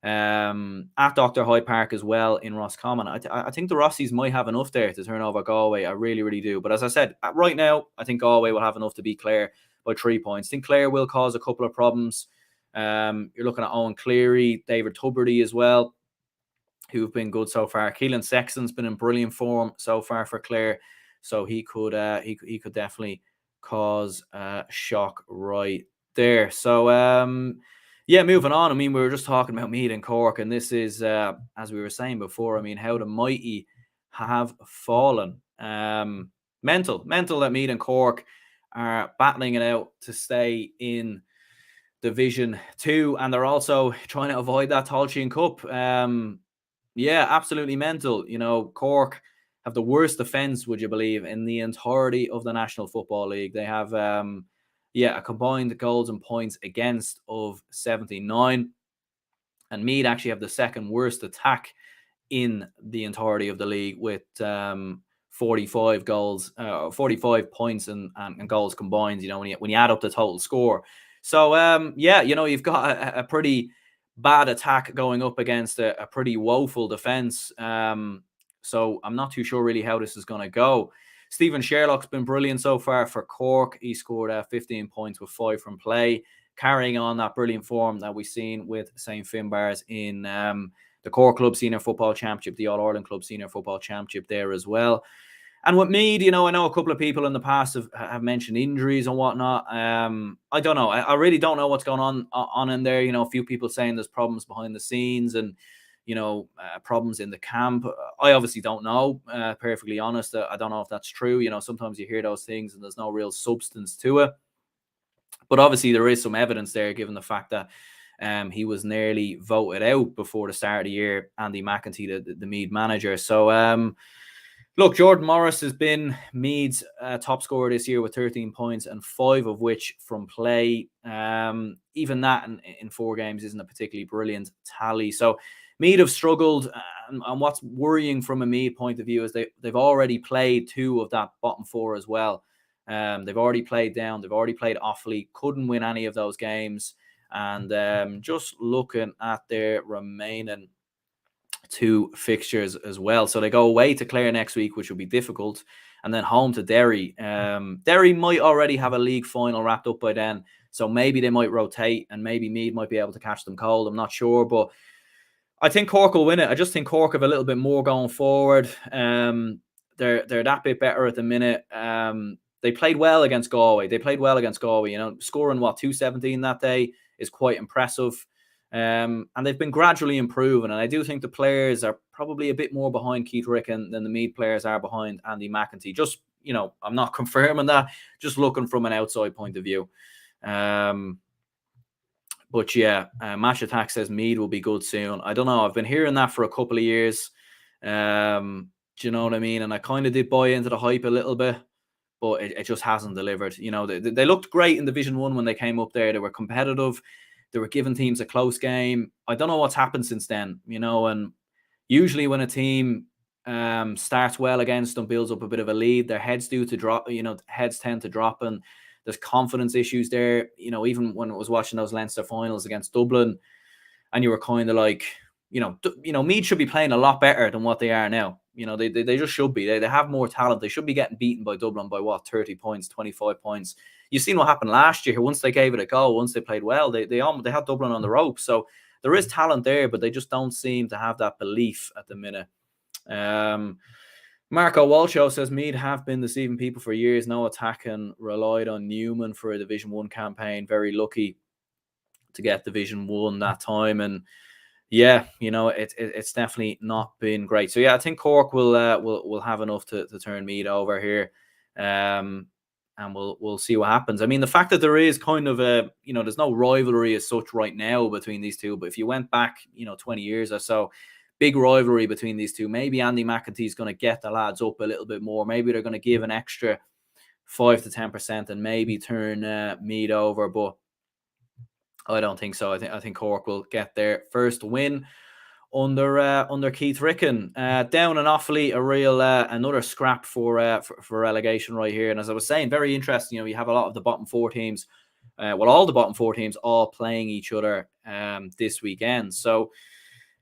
at Dr. Hyde Park as well in Roscommon, I think the Rossies might have enough there to turn over Galway. I really, really do. But as I said, right now, I think Galway will have enough to beat Clare by 3 points. I think Clare will cause a couple of problems. You're looking at Owen Cleary, David Tuberty as well, who've been good so far. Keelan Sexton's been in brilliant form so far for Clare, so he could definitely cause a shock right there. So yeah, moving on. I mean, we were just talking about Meath and Cork, and this is, as we were saying before, I mean, how the mighty have fallen. Mental that Meath and Cork are battling it out to stay in Division 2, and they're also trying to avoid that Tailteann Cup. Yeah, absolutely mental. You know, Cork have the worst defence, would you believe, in the entirety of the National Football League. They have a combined goals and points against of 79. And Meath actually have the second worst attack in the entirety of the league with 45 goals, 45 points and goals combined, you know, when you add up the total score. So, you know, you've got a pretty bad attack going up against a pretty woeful defence. So I'm not too sure really how this is going to go. Stephen Sherlock's been brilliant so far for Cork. He scored 15 points with 5 from play, carrying on that brilliant form that we've seen with St. Finbarrs in the Cork Club Senior Football Championship, the All-Ireland Club Senior Football Championship there as well. And with Meath, I know a couple of people in the past have mentioned injuries and whatnot. I don't know. I really don't know what's going on in there. A few people saying there's problems behind the scenes and, problems in the camp. I obviously don't know, perfectly honest. I don't know if that's true. Sometimes you hear those things and there's no real substance to it. But obviously there is some evidence there, given the fact that he was nearly voted out before the start of the year, Andy McEntee, the Meath manager. So, look, Jordan Morris has been Meath's top scorer this year with 13 points and 5 of which from play. Even that in 4 games isn't a particularly brilliant tally. So Meath have struggled. And what's worrying from a Meath point of view is they've already played 2 of that bottom 4 as well. They've already played down. They've already played Offaly. Couldn't win any of those games. And just looking at their remaining 2 fixtures as well. So they go away to Clare next week, which will be difficult, and then home to Derry. Derry might already have a league final wrapped up by then, so maybe they might rotate and maybe Meath might be able to catch them cold. I'm not sure, but I think Cork will win it. I just think Cork have a little bit more going forward. They're that bit better at the minute. They played well against Galway. Scoring 217 that day is quite impressive. And they've been gradually improving. And I do think the players are probably a bit more behind Keith Ricken than the Meath players are behind Andy McEntee. Just, I'm not confirming that, just looking from an outside point of view. But yeah, Match Attack says Meath will be good soon. I don't know. I've been hearing that for a couple of years. Do you know what I mean? And I kind of did buy into the hype a little bit, but it just hasn't delivered. They looked great in Division 1 when they came up there. They were competitive. They were giving teams a close game. I don't know what's happened since then, and usually when a team starts well against them, builds up a bit of a lead, their heads do to drop, heads tend to drop, and there's confidence issues there. Even when I was watching those Leinster finals against Dublin, and you were kind of like, Meath should be playing a lot better than what they are now. They just should be. They have more talent. They should be getting beaten by Dublin by 30 points, 25 points. You've seen what happened last year. Once they gave it a go, once they played well, they had Dublin on the ropes. So there is talent there, but they just don't seem to have that belief at the minute. Marco Walshaw says Meath have been deceiving people for years. No attack and relied on Newman for a Division 1 campaign. Very lucky to get Division 1 that time. And yeah, it's definitely not been great. So yeah, I think Cork will have enough to turn Meath over here. And we'll see what happens. I mean, the fact that there is kind of there's no rivalry as such right now between these two, but if you went back, 20 years or so, big rivalry between these two. Maybe Andy McEntee is going to get the lads up a little bit more. Maybe they're going to give an extra 5 to 10% and maybe turn Meath over, but I don't think so. I think Cork will get their first win under Keith Ricken. Down and Offaly, a real another scrap for relegation right here. And as I was saying, very interesting. You have a lot of the bottom 4 teams, all the bottom 4 teams all playing each other this weekend. So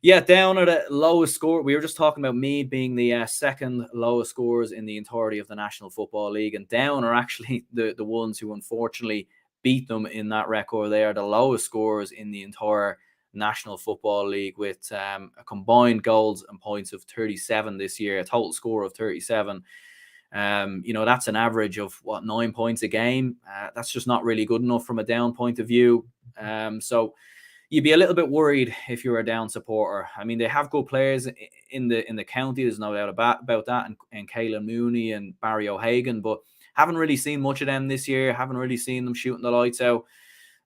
yeah, down at the lowest score. We were just talking about Meath being the second lowest scorers in the entirety of the National Football League, and down are actually the ones who unfortunately beat them in that record. They are the lowest scorers in the entire National Football League with a combined goals and points of 37 this year, a total score of 37. That's an average of 9 points a game. That's just not really good enough from a down point of view. So you'd be a little bit worried if you're a down supporter. I mean, they have good players in the county. There's no doubt about that. And Caelan Mooney and Barry O'Hagan, but haven't really seen much of them this year. Haven't really seen them shooting the lights out.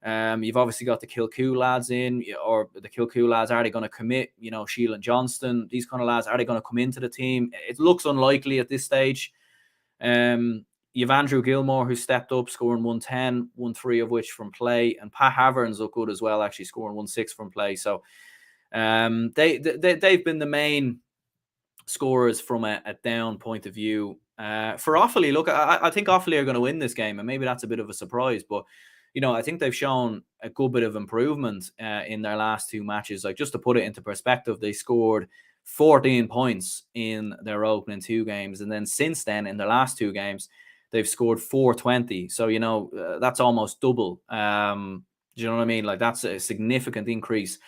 You've obviously got the Kilcoo lads in, or the Kilcoo lads, are they going to commit? Sheelan Johnston, these kind of lads, are they going to come into the team? It looks unlikely at this stage. You've Andrew Gilmore, who stepped up, scoring 110, 1-3 of which from play, and Pat Haverns look good as well, actually scoring 1-6 from play. So they've been the main scorers from a down point of view. For Offaly, look, I think Offaly are going to win this game, and maybe that's a bit of a surprise, but I think they've shown a good bit of improvement in their last 2 matches. Like, just to put it into perspective, they scored 14 points in their opening 2 games, and then since then, in their last 2 games, they've scored 420. So, that's almost double. Do you know what I mean? Like, that's a significant increase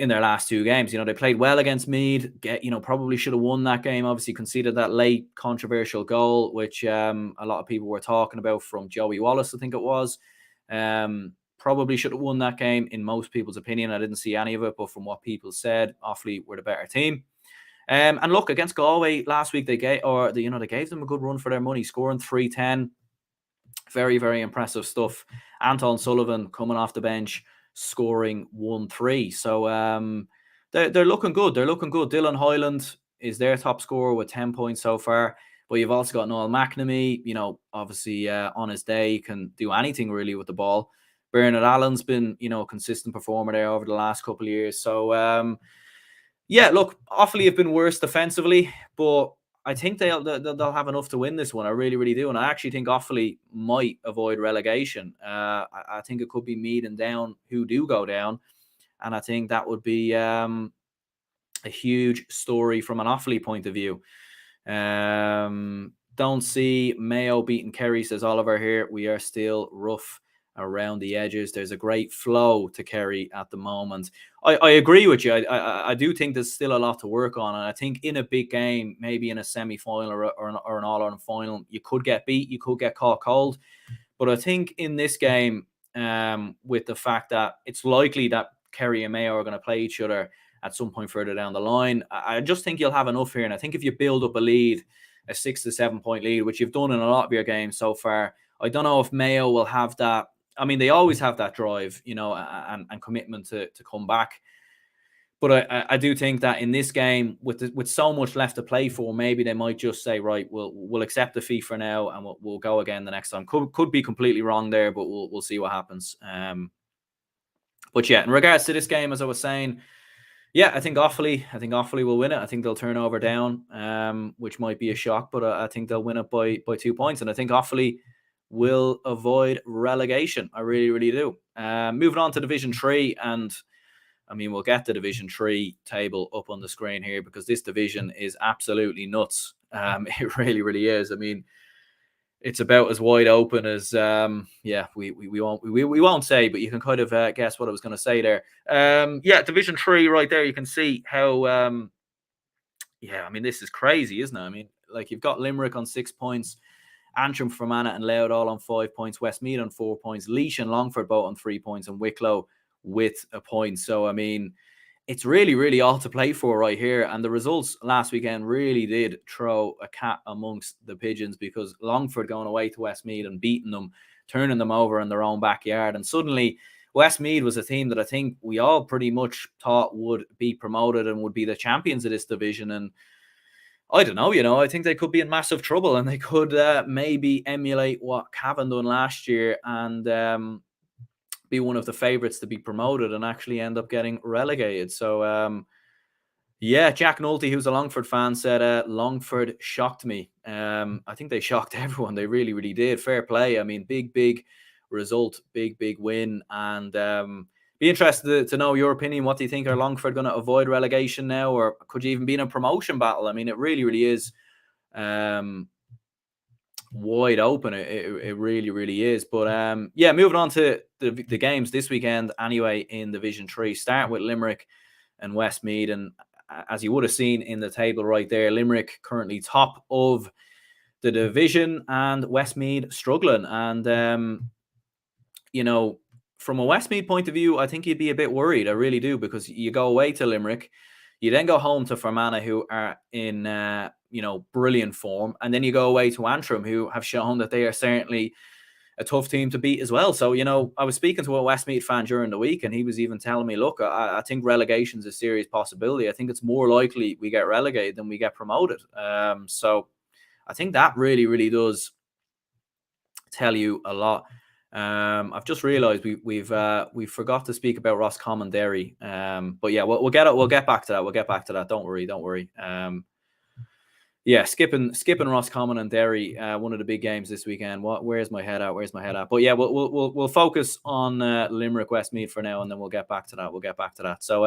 in their last two games. They played well against Meath. Probably should have won that game. Obviously conceded that late controversial goal, which a lot of people were talking about, from Joey Wallace, I think it was. Probably should have won that game in most people's opinion. I didn't see any of it, but from what people said, Offaly were the better team. And look, against Galway last week, they gave them a good run for their money, scoring 3-10. Very, very impressive stuff. Anton Sullivan coming off the bench, scoring 1-3. So they're looking good. They're looking good. Dylan Hyland is their top scorer with 10 points so far. But you've also got Noel McNamee, obviously on his day, can do anything really with the ball. Bernard Allen's been, a consistent performer there over the last couple of years. So, look, Offaly have been worse defensively, but I think they'll have enough to win this one. I really, really do. And I actually think Offaly might avoid relegation. I think it could be Meath and Down who do go down. And I think that would be a huge story from an Offaly point of view. Don't see Mayo beating Kerry, says Oliver here. We are still rough around the edges. There's a great flow to Kerry at the moment. I agree with you. I do think there's still a lot to work on. And I think in a big game, maybe in a semi-final or an All-Ireland final, you could get beat, you could get caught cold. But I think in this game, with the fact that it's likely that Kerry and Mayo are going to play each other at some point further down the line, I just think you'll have enough here. And I think if you build up a lead, a 6 to 7 point lead, which you've done in a lot of your games so far, I don't know if Mayo will have that. I mean, they always have that drive, and commitment to come back. But I do think that in this game, with so much left to play for, maybe they might just say, right, we'll accept defeat for now, and we'll go again the next time. Could be completely wrong there, but we'll see what happens. But yeah, in regards to this game, as I was saying, yeah, I think Offaly will win it. I think they'll turn over down, which might be a shock, but I think they'll win it by 2 points, and I think Offaly will avoid relegation. I really, really do. Moving on to Division 3, and I mean, we'll get the Division 3 table up on the screen here, because this division is absolutely nuts. It really, really is. I mean, it's about as wide open as we won't say, but you can kind of guess what I was going to say there. Division 3 right there. You can see how I mean, this is crazy, isn't it? I mean, like, you've got Limerick on 6 points, Antrim, Fermanagh and Louth all on 5 points, Westmeath on 4 points, Laois and Longford both on 3 points, and Wicklow with a point. So, I mean, it's really, really all to play for right here. And the results last weekend really did throw a cat amongst the pigeons, because Longford going away to Westmeath and beating them, turning them over in their own backyard. And suddenly Westmeath was a team that I think we all pretty much thought would be promoted and would be the champions of this division. And I don't know, I think they could be in massive trouble, and they could maybe emulate what Cavan done last year and be one of the favourites to be promoted and actually end up getting relegated. So, Jack Nolte, who's a Longford fan, said Longford shocked me. I think they shocked everyone. They really, really did. Fair play. I mean, big result, big win. And be interested to know your opinion. What do you think? Are Longford going to avoid relegation now, or could you even be in a promotion battle? I mean, it really, really is wide open. It really, really is. But moving on to the games this weekend anyway in Division 3, starting with Limerick and Westmeath. And as you would have seen in the table right there, Limerick currently top of the division and Westmeath struggling. And from a Westmeath point of view, I think you'd be a bit worried. I really do, because you go away to Limerick, you then go home to Fermanagh, who are in brilliant form, and then you go away to Antrim, who have shown that they are certainly a tough team to beat as well. So, I was speaking to a Westmeath fan during the week, and he was even telling me, look, I think relegation is a serious possibility. I think it's more likely we get relegated than we get promoted. So I think that really, really does tell you a lot. I've just realised we forgot to speak about Roscommon Derry. But yeah, we'll get back to that. We'll get back to that. Don't worry. Skipping Roscommon and Derry, one of the big games this weekend. Where's my head at? But yeah, we'll focus on Limerick Westmeath for now, and then we'll get back to that. So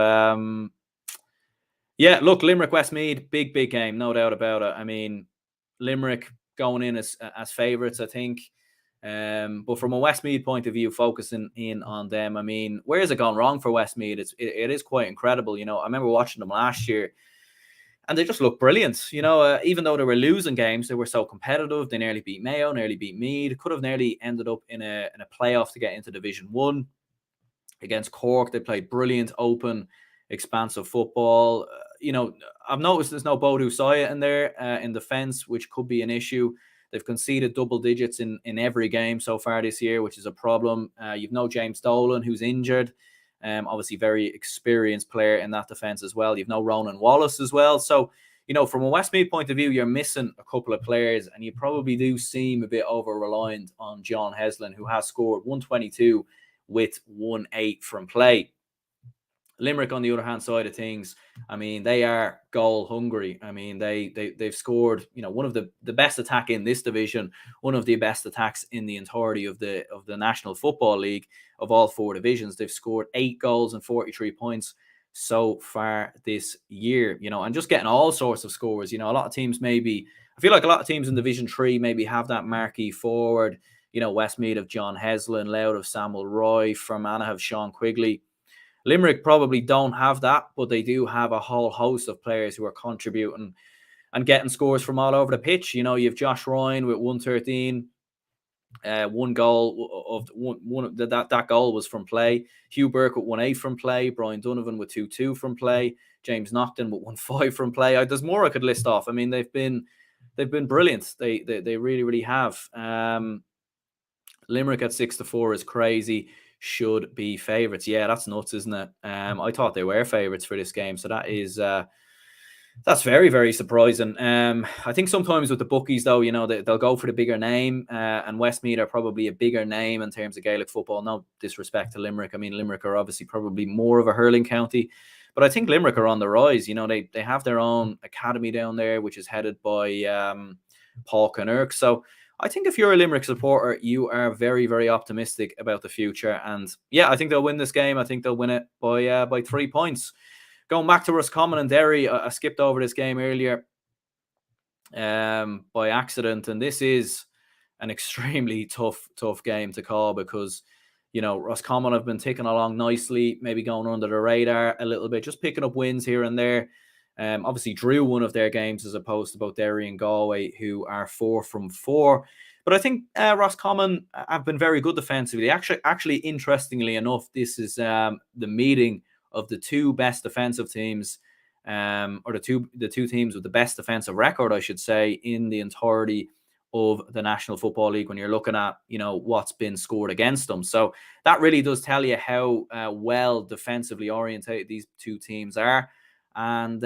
look, Limerick Westmeath, big game, no doubt about it. I mean, Limerick going in as favourites, I think. But from a Westmeath point of view, focusing in on them, I mean, where has it gone wrong for Westmeath? It is quite incredible. You know, I remember watching them last year, and they just looked brilliant. You know, even though they were losing games, they were so competitive. They nearly beat Mayo, nearly beat Meath. Could have nearly ended up in a playoff to get into Division 1 against Cork. They played brilliant, open, expansive football. You know, I've noticed there's no Bodu Saya in there in defence, which could be an issue. They've conceded double digits in every game so far this year, which is a problem. You've no James Dolan, who's injured. Obviously, very experienced player in that defence as well. You've no Ronan Wallace as well. So, you know, from a Westmeath point of view, you're missing a couple of players, and you probably do seem a bit over-reliant on John Heslin, who has scored 122 with 1-8 from play. Limerick, on the other hand side of things, I mean, they are goal hungry. I mean, they've scored, you know, one of the best attack in this division, one of the best attacks in the entirety of the National Football League of all 4 divisions. They've scored 8 goals and 43 points so far this year, you know, and just getting all sorts of scores. You know, a lot of teams maybe, I feel like a lot of teams in Division 3 maybe have that marquee forward. You know, Westmeath of John Heslin, Louth of Samuel Roy, Fermanagh of Sean Quigley. Limerick probably don't have that, but they do have a whole host of players who are contributing and getting scores from all over the pitch. You know, you have Josh Ryan with 113, 1 goal of one that goal was from play. Hugh Burke with 1-8 from play. Brian Donovan with 2-2 from play. James Nocton with 1-5 from play. There's more I could list off. I mean, they've been brilliant. They really, really have. Limerick at 6-4 is crazy. Should be favourites. Yeah, that's nuts, isn't it? I thought they were favourites for this game, so that is that's very, very surprising. I think sometimes with the bookies, though, you know, they'll go for the bigger name, and Westmeath are probably a bigger name in terms of Gaelic football. No disrespect to Limerick. I mean, Limerick are obviously probably more of a hurling county, but I think Limerick are on the rise. You know, they have their own academy down there, which is headed by Paul Kinnerk. So I think if you're a Limerick supporter, you are very, very optimistic about the future. And yeah, I think they'll win this game. I think they'll win it by 3 points. Going back to Roscommon and Derry, I skipped over this game earlier by accident. And this is an extremely tough game to call because, you know, Roscommon have been ticking along nicely, maybe going under the radar a little bit, just picking up wins here and there. Obviously drew one of their games as opposed to both Derry and Galway, who are 4 from 4. But I think Roscommon have been very good defensively. Actually, interestingly enough, this is the meeting of the 2 best defensive teams, or the two teams with the best defensive record, I should say, in the entirety of the National Football League when you're looking at, you know, what's been scored against them. So that really does tell you how well defensively orientated these 2 teams are. And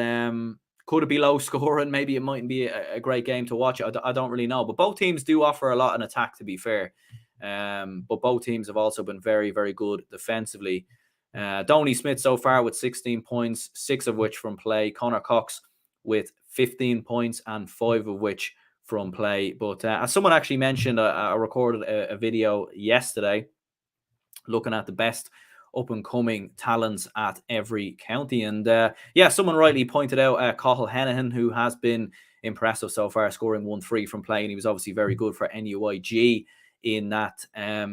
could it be low scoring? Maybe it mightn't be a great game to watch. I don't really know. But both teams do offer a lot in attack, to be fair. But both teams have also been very, very good defensively. Donny Smith so far with 16 points, 6 of which from play. Connor Cox with 15 points and 5 of which from play. But as someone actually mentioned, I recorded a video yesterday looking at the best up-and-coming talents at every county. And yeah, someone rightly pointed out Cathal Hennihan, who has been impressive so far, scoring 1-3 from play. And he was obviously very good for NUIG in that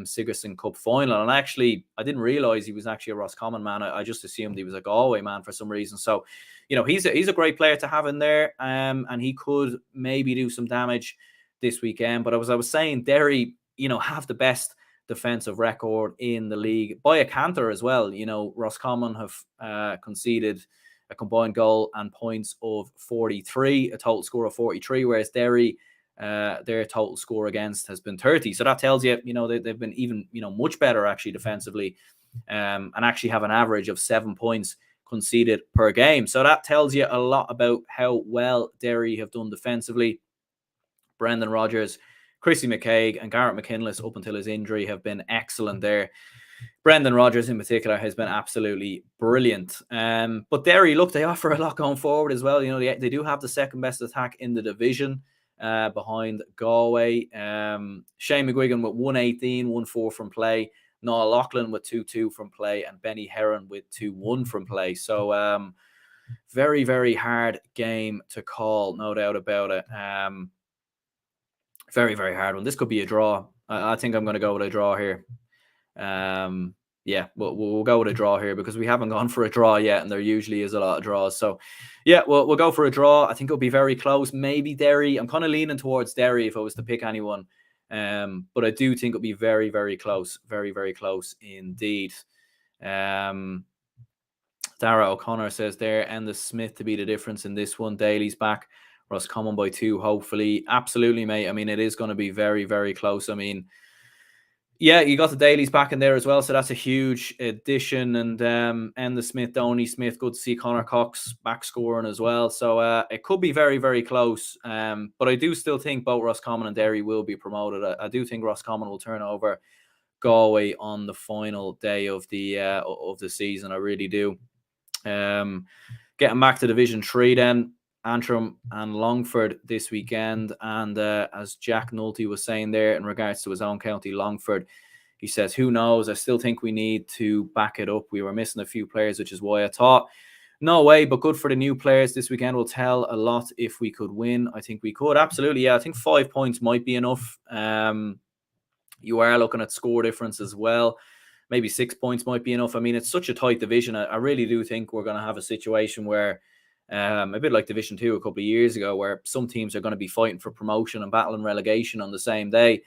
Sigerson Cup final. And actually, I didn't realise he was actually a Roscommon man. I just assumed he was a Galway man for some reason. So, you know, he's a great player to have in there, and he could maybe do some damage this weekend. But as I was saying, Derry, you know, have the best defensive record in the league by a canter as well. You know, Roscommon have conceded a combined goal and points of 43, a total score of 43, whereas Derry, their total score against has been 30. So that tells you, you know, they've been even, you know, much better actually defensively, and actually have an average of 7 points conceded per game. So that tells you a lot about how well Derry have done defensively. Brendan Rodgers, Chrissy McCaig and Garrett McKinless, up until his injury, have been excellent there. Brendan Rodgers in particular has been absolutely brilliant. But Derry, look, they offer a lot going forward as well. You know, they do have the second best attack in the division, behind Galway. Shane McGuigan with 118, 1-4 from play. Noel Loughlin with 2-2 from play, and Benny Heron with 2-1 from play. So very, very hard game to call, no doubt about it. Very, very hard one. This could be a draw. I think I'm going to go with a draw here. Yeah, we'll go with a draw here because we haven't gone for a draw yet, and there usually is a lot of draws. So, yeah, we'll go for a draw. I think it'll be very close. Maybe Derry. I'm kind of leaning towards Derry if I was to pick anyone. But I do think it'll be very, very close. Very, very close indeed. Dara O'Connor says there, and the Smith to be the difference in this one. Daly's back. Roscommon by 2, hopefully. Absolutely, mate. I mean, it is going to be very, very close. I mean, yeah, you got the Dailies back in there as well, so that's a huge addition. And the Smith, Donny Smith, good to see Connor Cox back scoring as well. So it could be very, very close. But I do still think both Roscommon and Derry will be promoted. I do think Roscommon will turn over Galway on the final day of the season. I really do. Getting back to Division 3 then. Antrim and Longford this weekend. And as Jack Nolte was saying there in regards to his own county, Longford, he says, who knows? I still think we need to back it up. We were missing a few players, which is why I thought, no way, but good for the new players this weekend. Will tell a lot if we could win. I think we could. Absolutely, yeah. I think 5 points might be enough. You are looking at score difference as well. Maybe 6 points might be enough. I mean, it's such a tight division. I really do think we're going to have a situation where a bit like Division 2 a couple of years ago, where some teams are going to be fighting for promotion and battling relegation on the same day.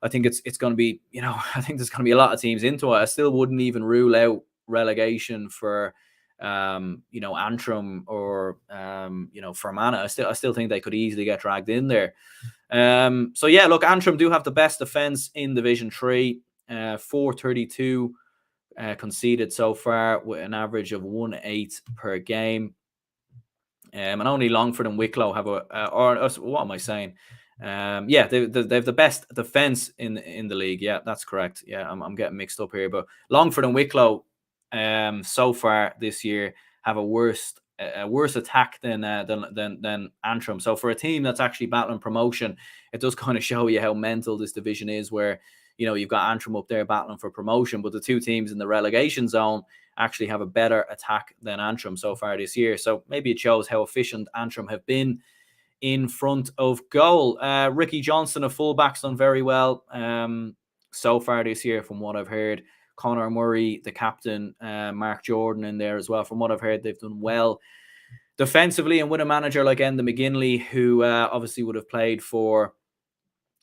I think it's going to be, I think there's going to be a lot of teams into it. I still wouldn't even rule out relegation for, Antrim or, Fermanagh. I still think they could easily get dragged in there. So yeah, look, Antrim do have the best defence in Division 3, 432 conceded so far with an average of 1-8 per game. And only Longford and Wicklow have what am I saying? Yeah, they have the best defense in the league. Yeah, that's correct. Yeah, I'm getting mixed up here, but Longford and Wicklow, so far this year have a worse attack than Antrim. So for a team that's actually battling promotion, it does kind of show you how mental this division is. Where you've got Antrim up there battling for promotion, but the two teams in the relegation zone actually have a better attack than Antrim so far this year. So maybe it shows how efficient Antrim have been in front of goal. Ricky Johnson, a fullback's done very well so far this year from what I've heard. Conor Murray, the captain, Mark Jordan in there as well. From what I've heard, they've done well defensively, and with a manager like Enda McGinley, who obviously would have played for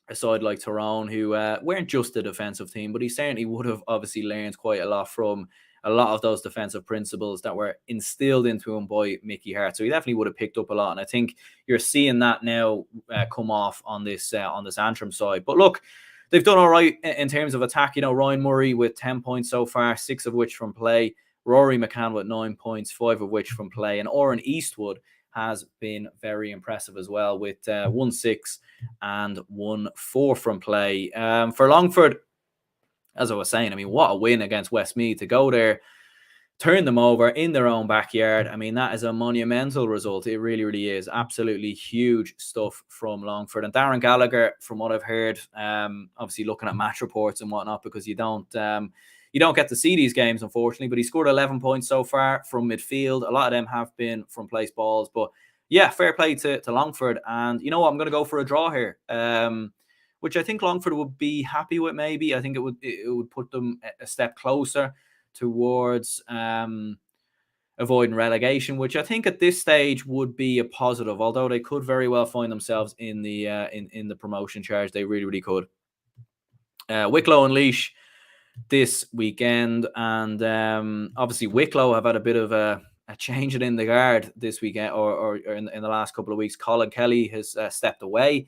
a side like Tyrone, who weren't just a defensive team, but he certainly would have obviously learned quite a lot from a lot of those defensive principles that were instilled into him by Mickey Hart. So he definitely would have picked up a lot. And I think you're seeing that now come off on this Antrim side. But look, they've done all right in terms of attack. Ryan Murray with 10 points so far, 6 of which from play. Rory McCann with 9 points, 5 of which from play. And Oren Eastwood has been very impressive as well with 1-6 and 1-4 from play. For Longford, as I was saying, I mean, what a win against Westmeath to go there, turn them over in their own backyard. I mean, that is a monumental result. It really, really is. Absolutely huge stuff from Longford. And Darren Gallagher, from what I've heard, obviously looking at match reports and whatnot, because you don't get to see these games, unfortunately, but he scored 11 points so far from midfield. A lot of them have been from place balls, but yeah, fair play to Longford. And you know what? I'm going to go for a draw here. Which I think Longford would be happy with. Maybe I think it would put them a step closer towards avoiding relegation, which I think at this stage would be a positive. Although they could very well find themselves in the in the promotion charge, they really, really could. Wicklow and Laois this weekend, and obviously Wicklow have had a bit of a change in the guard this weekend, or in the last couple of weeks. Colin Kelly has stepped away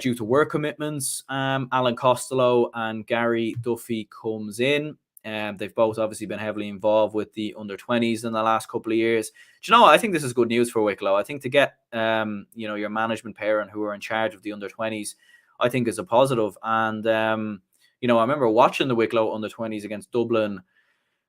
due to work commitments. Alan Costello and Gary Duffy comes in. They've both obviously been heavily involved with the under-20s in the last couple of years. Do you know what? I think this is good news for Wicklow. I think to get your management parent who are in charge of the under-20s, I think is a positive. And I remember watching the Wicklow under-20s against Dublin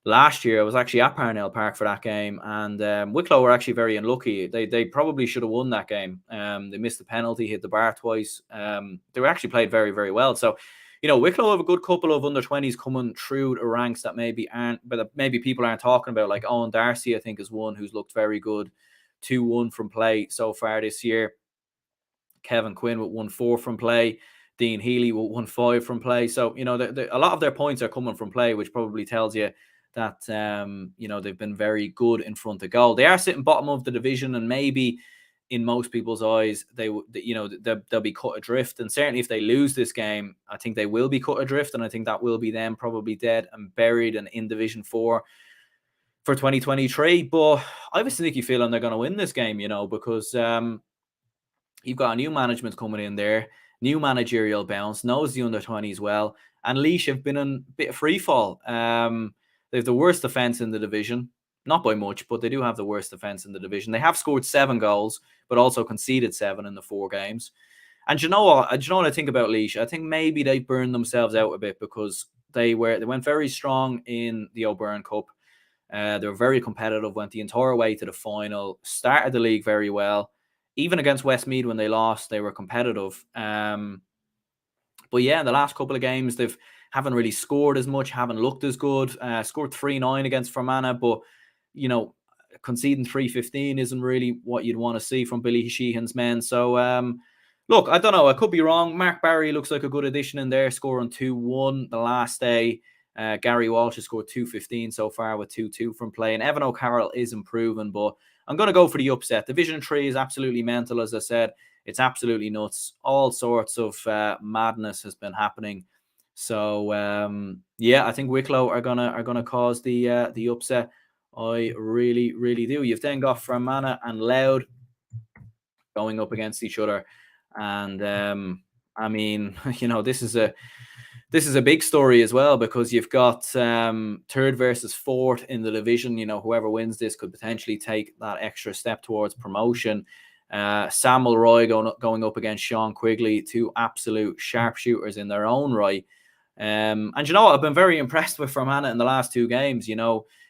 last year. I was actually at Parnell Park for that game, and Wicklow were actually very unlucky. They probably should have won that game. They missed the penalty, hit the bar twice. They were actually played very, very well. So, Wicklow have a good couple of under-20s coming through the ranks that maybe people aren't talking about. Like Owen Darcy, I think, is one who's looked very good. 2-1 from play so far this year. Kevin Quinn with 1-4 from play. Dean Healy won 5 from play. So, a lot of their points are coming from play, which probably tells you that, they've been very good in front of goal. They are sitting bottom of the division, and maybe in most people's eyes, they'll be cut adrift. And certainly if they lose this game, I think they will be cut adrift. And I think that will be them probably dead and buried and in Division 4 for 2023. But I have a sneaky feeling they're going to win this game, because you've got a new management coming in there, new managerial bounce, knows the under-20s well, and Laois have been in a bit of free fall. They have the worst defence in the division, not by much, but they do have the worst defence in the division. They have scored 7 goals, but also conceded 7 in the 4 games. And do you know what I think about Laois? I think maybe they burned themselves out a bit because they went very strong in the O'Byrne Cup. They were very competitive, went the entire way to the final, started the league very well. Even against Westmeath when they lost, they were competitive. But yeah, in the last couple of games, they haven't really scored as much, haven't looked as good. Scored 3-9 against Fermanagh, but conceding 3-15 isn't really what you'd want to see from Billy Sheehan's men. So look, I don't know, I could be wrong. Mark Barry looks like a good addition in there, scoring 2-1 the last day. Gary Walsh has scored 2-15 so far with 2-2 from play, and Evan O'Carroll is improving, but I'm going to go for the upset. Division 3 is absolutely mental, as I said. It's absolutely nuts. All sorts of madness has been happening. So I think Wicklow are gonna cause the upset. I really, really do. You've then got Fermanagh and Louth going up against each other, and this is a big story as well, because you've got 3rd versus 4th in the division. Whoever wins this could potentially take that extra step towards promotion. Sam Mulroy going up against Sean Quigley, 2 absolute sharpshooters in their own right. And I've been very impressed with Fermanagh in the last 2 games.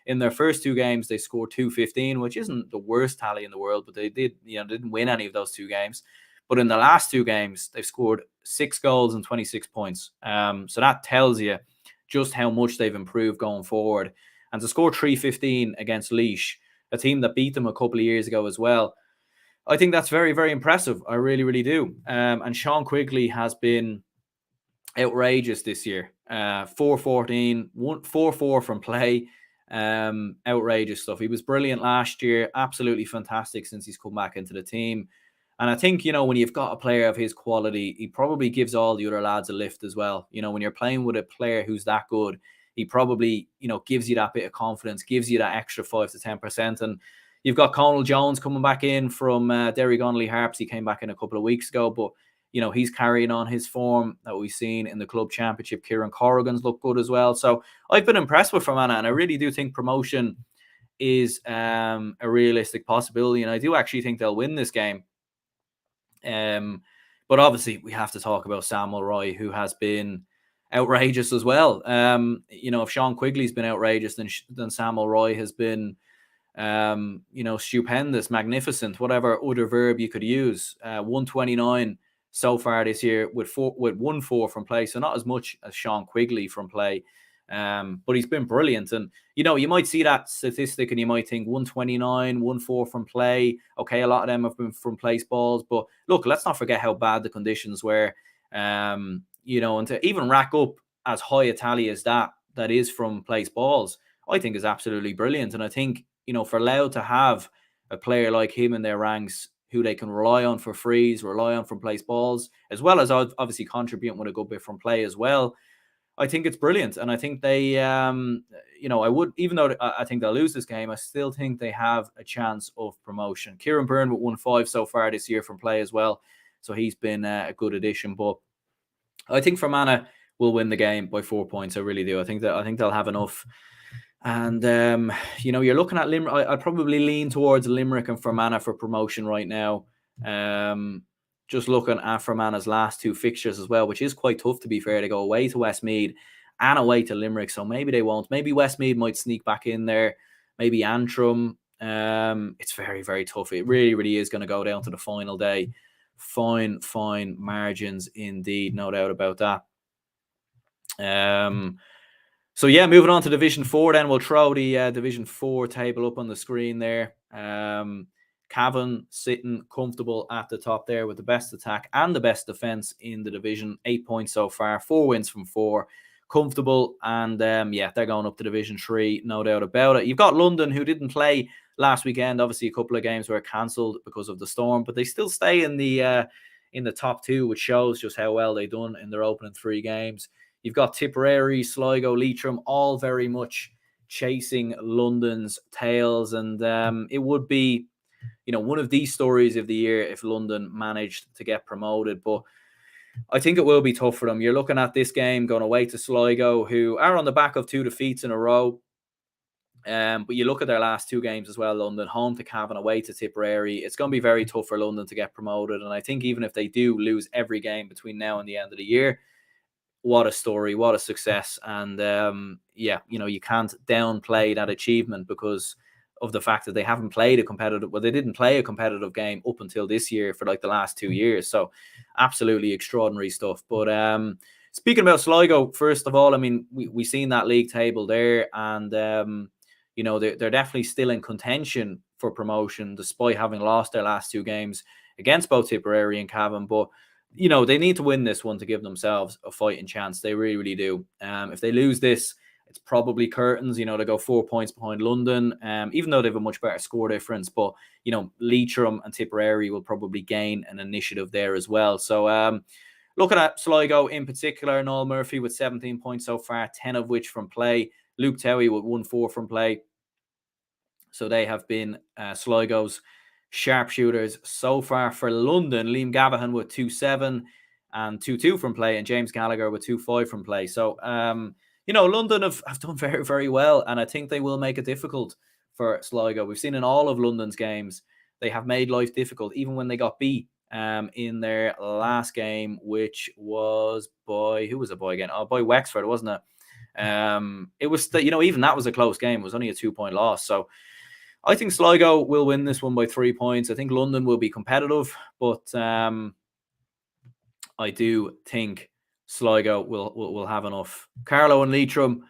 In their first 2 games, they scored 2-15, which isn't the worst tally in the world, but they didn't win any of those 2 games. But in the last 2 games, they've scored 6 goals and 26 points. So that tells you just how much they've improved going forward. And to score 3-15 against Laois, a team that beat them a couple of years ago as well, I think that's very, very impressive. I really, really do. And Sean Quigley has been outrageous this year. 4-14, 4-4 from play. Outrageous stuff. He was brilliant last year. Absolutely fantastic since he's come back into the team. And I think, when you've got a player of his quality, he probably gives all the other lads a lift as well. When you're playing with a player who's that good, he probably, gives you that bit of confidence, gives you that extra 5 to 10%. And you've got Conal Jones coming back in from Derry Connolly Harps. He came back in a couple of weeks ago, but, he's carrying on his form that we've seen in the club championship. Kieran Corrigan's looked good as well. So I've been impressed with Fermanagh, and I really do think promotion is a realistic possibility. And I do actually think they'll win this game. But obviously we have to talk about Sam Mulroy, who has been outrageous as well. If Sean Quigley's been outrageous, then Sam Mulroy has been stupendous, magnificent, whatever other verb you could use. 129 so far this year with 1-4 from play, so not as much as Sean Quigley from play. But he's been brilliant. And, you might see that statistic and you might think 129, 1-4 from play. Okay, a lot of them have been from place balls. But look, let's not forget how bad the conditions were. And to even rack up as high a tally as that is from place balls, I think is absolutely brilliant. And I think, for Louth to have a player like him in their ranks who they can rely on for frees, rely on from place balls, as well as obviously contributing with a good bit from play as well, I think it's brilliant. And I think they, I would, even though I think they'll lose this game, I still think they have a chance of promotion. Kieran Byrne with 1-5 so far this year from play as well. So he's been a good addition. But I think Fermanagh will win the game by 4 points. I really do. I think they'll have enough. And, you're looking at Limerick. I'd probably lean towards Limerick and Fermanagh for promotion right now. Just looking at Fermanagh's last 2 fixtures as well, which is quite tough, to be fair. They go away to Westmeath and away to Limerick, so maybe they won't. Maybe Westmeath might sneak back in there. Maybe Antrim. It's very, very tough. It really, really is going to go down to the final day. Fine margins indeed, no doubt about that. So yeah, moving on to Division 4 then. We'll throw the Division 4 table up on the screen there. Cavan sitting comfortable at the top there with the best attack and the best defence in the division. 8 points so far, 4 wins from 4. Comfortable, and they're going up to Division 3, no doubt about it. You've got London, who didn't play last weekend. Obviously, a couple of games were cancelled because of the storm, but they still stay in the top 2, which shows just how well they've done in their opening 3 games. You've got Tipperary, Sligo, Leitrim, all very much chasing London's tails, and it would be, one of these stories of the year if London managed to get promoted. But I think it will be tough for them. You're looking at this game going away to Sligo, who are on the back of 2 defeats in a row. But you look at their last 2 games as well, London, home to Cavan, away to Tipperary. It's going to be very tough for London to get promoted. And I think even if they do lose every game between now and the end of the year, what a story, what a success. And you can't downplay that achievement because of the fact that they haven't played they didn't play a competitive game up until this year for like the last 2 years. So absolutely extraordinary stuff. But speaking about Sligo, first of all, I mean, we seen that league table there, and they're definitely still in contention for promotion despite having lost their last 2 games against both Tipperary and Cavan. But they need to win this one to give themselves a fighting chance. They really, really do. If they lose this, it's probably curtains. They go 4 points behind London, even though they have a much better score difference. But, Leitrim and Tipperary will probably gain an initiative there as well. So looking at Sligo in particular, Noel Murphy with 17 points so far, 10 of which from play. Luke Towie with 1-4 from play. So they have been Sligo's sharpshooters so far. For London, Liam Gavahan with 2-7 and 2-2 from play, and James Gallagher with 2-5 from play. So, London have done very, very well, and I think they will make it difficult for Sligo. We've seen in all of London's games, they have made life difficult, even when they got beat in their last game, which was who was it by again? Oh, by Wexford, wasn't it? It was, even that was a close game. It was only a 2-point loss. So I think Sligo will win this one by 3 points. I think London will be competitive, but I do think Sligo will have enough. Carlow and Leitrim,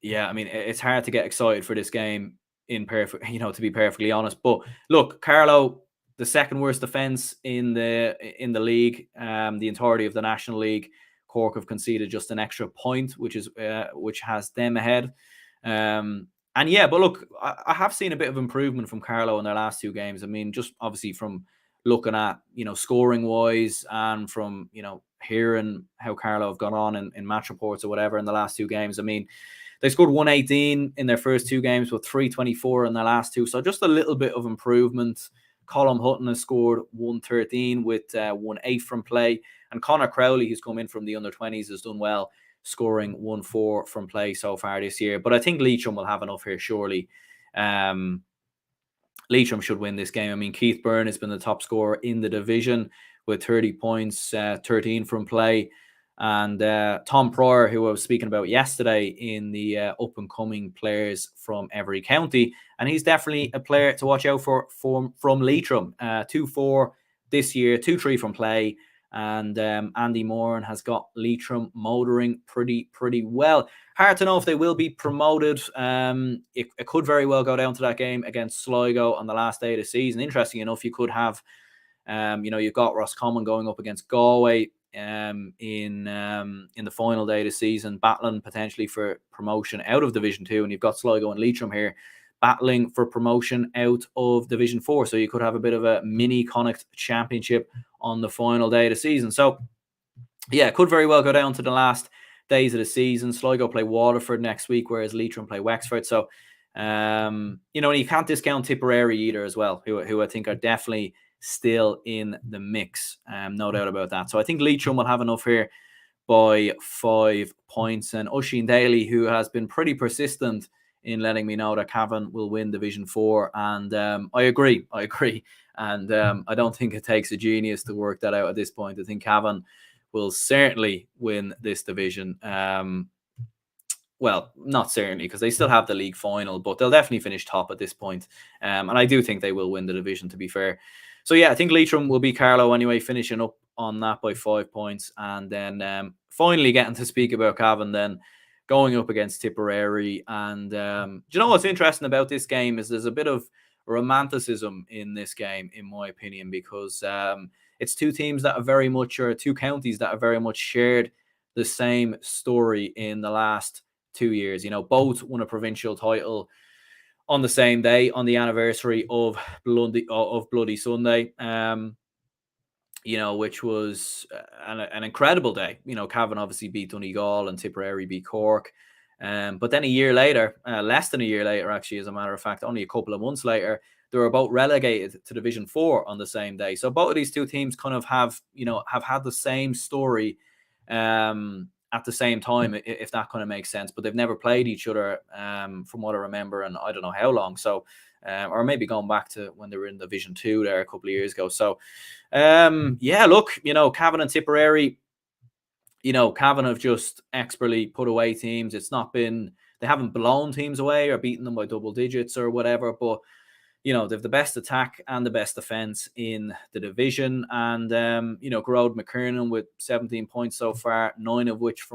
it's hard to get excited for this game to be perfectly honest. But look, Carlow, the second worst defence in the league, the entirety of the National League. Cork have conceded just an extra point, which has them ahead. But look, I have seen a bit of improvement from Carlow in their last 2 games. I mean, just obviously from looking at, scoring wise, and from, hearing how Carlow have gone on in match reports or whatever in the last 2 games. I mean, they scored 118 in their first 2 games with 324 in their last 2. So just a little bit of improvement. Colm Hutton has scored 113 with 1-8 from play. And Conor Crowley, who's come in from the under-20s, has done well, scoring 1-4 from play so far this year. But I think Leitrim will have enough here, surely. Leitrim should win this game. I mean, Keith Byrne has been the top scorer in the division with 30 points, 13 from play. And Tom Pryor, who I was speaking about yesterday in the up-and-coming players from every county. And he's definitely a player to watch out for from Leitrim. 2-4 this year, 2-3 from play. And Andy Moran has got Leitrim motoring pretty well. Hard to know if they will be promoted. It could very well go down to that game against Sligo on the last day of the season. Interesting enough, you could have, you've got Roscommon going up against Galway in the final day of the season, battling potentially for promotion out of Division 2, and you've got Sligo and Leitrim here battling for promotion out of Division 4. So you could have a bit of a mini Connacht Championship on the final day of the season. So, yeah, it could very well go down to the last days of the season. Sligo play Waterford next week, whereas Leitrim play Wexford. So, and you can't discount Tipperary either as well, who I think are definitely still in the mix. No doubt about that. So I think Leitrim will have enough here by 5 points. And Oisin Daly, who has been pretty persistent in letting me know that Cavan will win Division 4. And I agree. And I don't think it takes a genius to work that out at this point. I think Cavan will certainly win this division. Well, not certainly, because they still have the league final, but they'll definitely finish top at this point. And I do think they will win the division, to be fair. So, yeah, I think Leitrim will beat Carlow anyway, finishing up on that by 5 points. And then finally getting to speak about Cavan then, going up against Tipperary. And do you know what's interesting about this game is there's a bit of romanticism in this game, in my opinion, because it's two teams that are very much, or two counties that are very much shared the same story in the last 2 years. Both won a provincial title on the same day, on the anniversary of Bloody Sunday. Which was an incredible day. Cavan obviously beat Donegal and Tipperary beat Cork. But then a year later, less than a year later, actually, as a matter of fact, only a couple of months later, they were both relegated to Division 4 on the same day. So both of these two teams kind of have had the same story at the same time, if that kind of makes sense. But they've never played each other, from what I remember, and I don't know how long. So, or maybe going back to when they were in Division 2 there a couple of years ago. So, look, Cavan and Tipperary, Cavan have just expertly put away teams. They haven't blown teams away or beaten them by double digits or whatever, but they've the best attack and the best defense in the division. And Grode McKernan with 17 points so far, 9 of which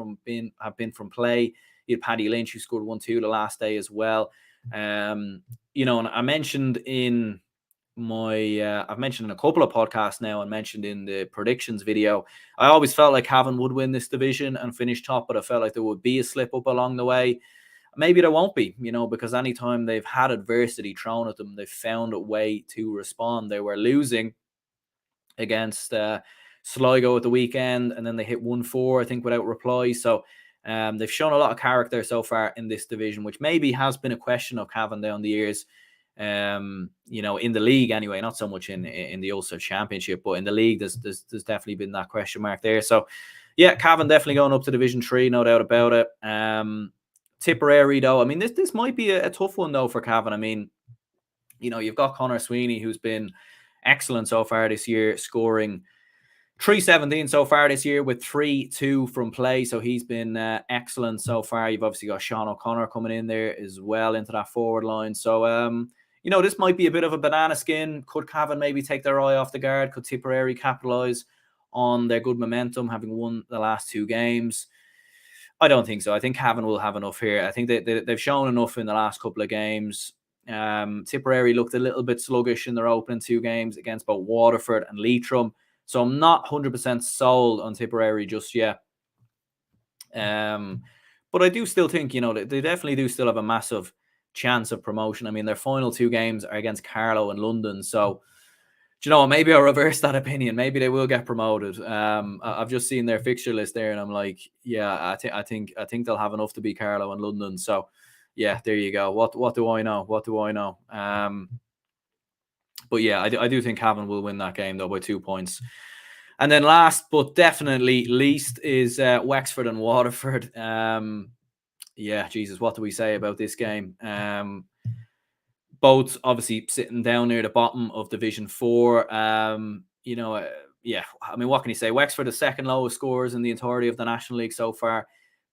have been from play. You had Paddy Lynch, who scored 1-2 the last day as well. And I mentioned in I've mentioned in a couple of podcasts now, and mentioned in the predictions video, I always felt like Cavan would win this division and finish top, but I felt like there would be a slip up along the way. Maybe there won't be, because anytime they've had adversity thrown at them, they've found a way to respond. They were losing against Sligo at the weekend, and then they hit 1-4, I think, without reply. So they've shown a lot of character so far in this division, which maybe has been a question of Cavan down the years. In the league anyway, not so much in the Ulster Championship, but in the league, there's definitely been that question mark there. So, yeah, Cavan definitely going up to Division 3, no doubt about it. Tipperary, though, I mean, this might be a tough one, though, for Cavan. I mean, you've got Conor Sweeney, who's been excellent so far this year, scoring 317 so far this year with 3-2 from play. So he's been excellent so far. You've obviously got Sean O'Connor coming in there as well into that forward line. So, this might be a bit of a banana skin. Could Cavan maybe take their eye off the guard? Could Tipperary capitalise on their good momentum, having won the last 2 games? I don't think so. I think Cavan will have enough here. I think they've shown enough in the last couple of games. Tipperary looked a little bit sluggish in their opening 2 games against both Waterford and Leitrim. So I'm not 100% sold on Tipperary just yet. But I do still think, they definitely do still have a massive chance of promotion. I mean, their final 2 games are against Carlow and London. So, maybe I'll reverse that opinion. Maybe they will get promoted. I've just seen their fixture list there, and I'm like, yeah, I think they'll have enough to beat Carlow and London. So, yeah, there you go. What do I know? What do I know? But yeah, I do think Cavan will win that game, though, by 2 points. And then last but definitely least is Wexford and Waterford. Yeah, Jesus, what do we say about this game? Both obviously sitting down near the bottom of Division 4. Yeah, I mean, what can you say? Wexford, the second lowest scorers in the entirety of the National League so far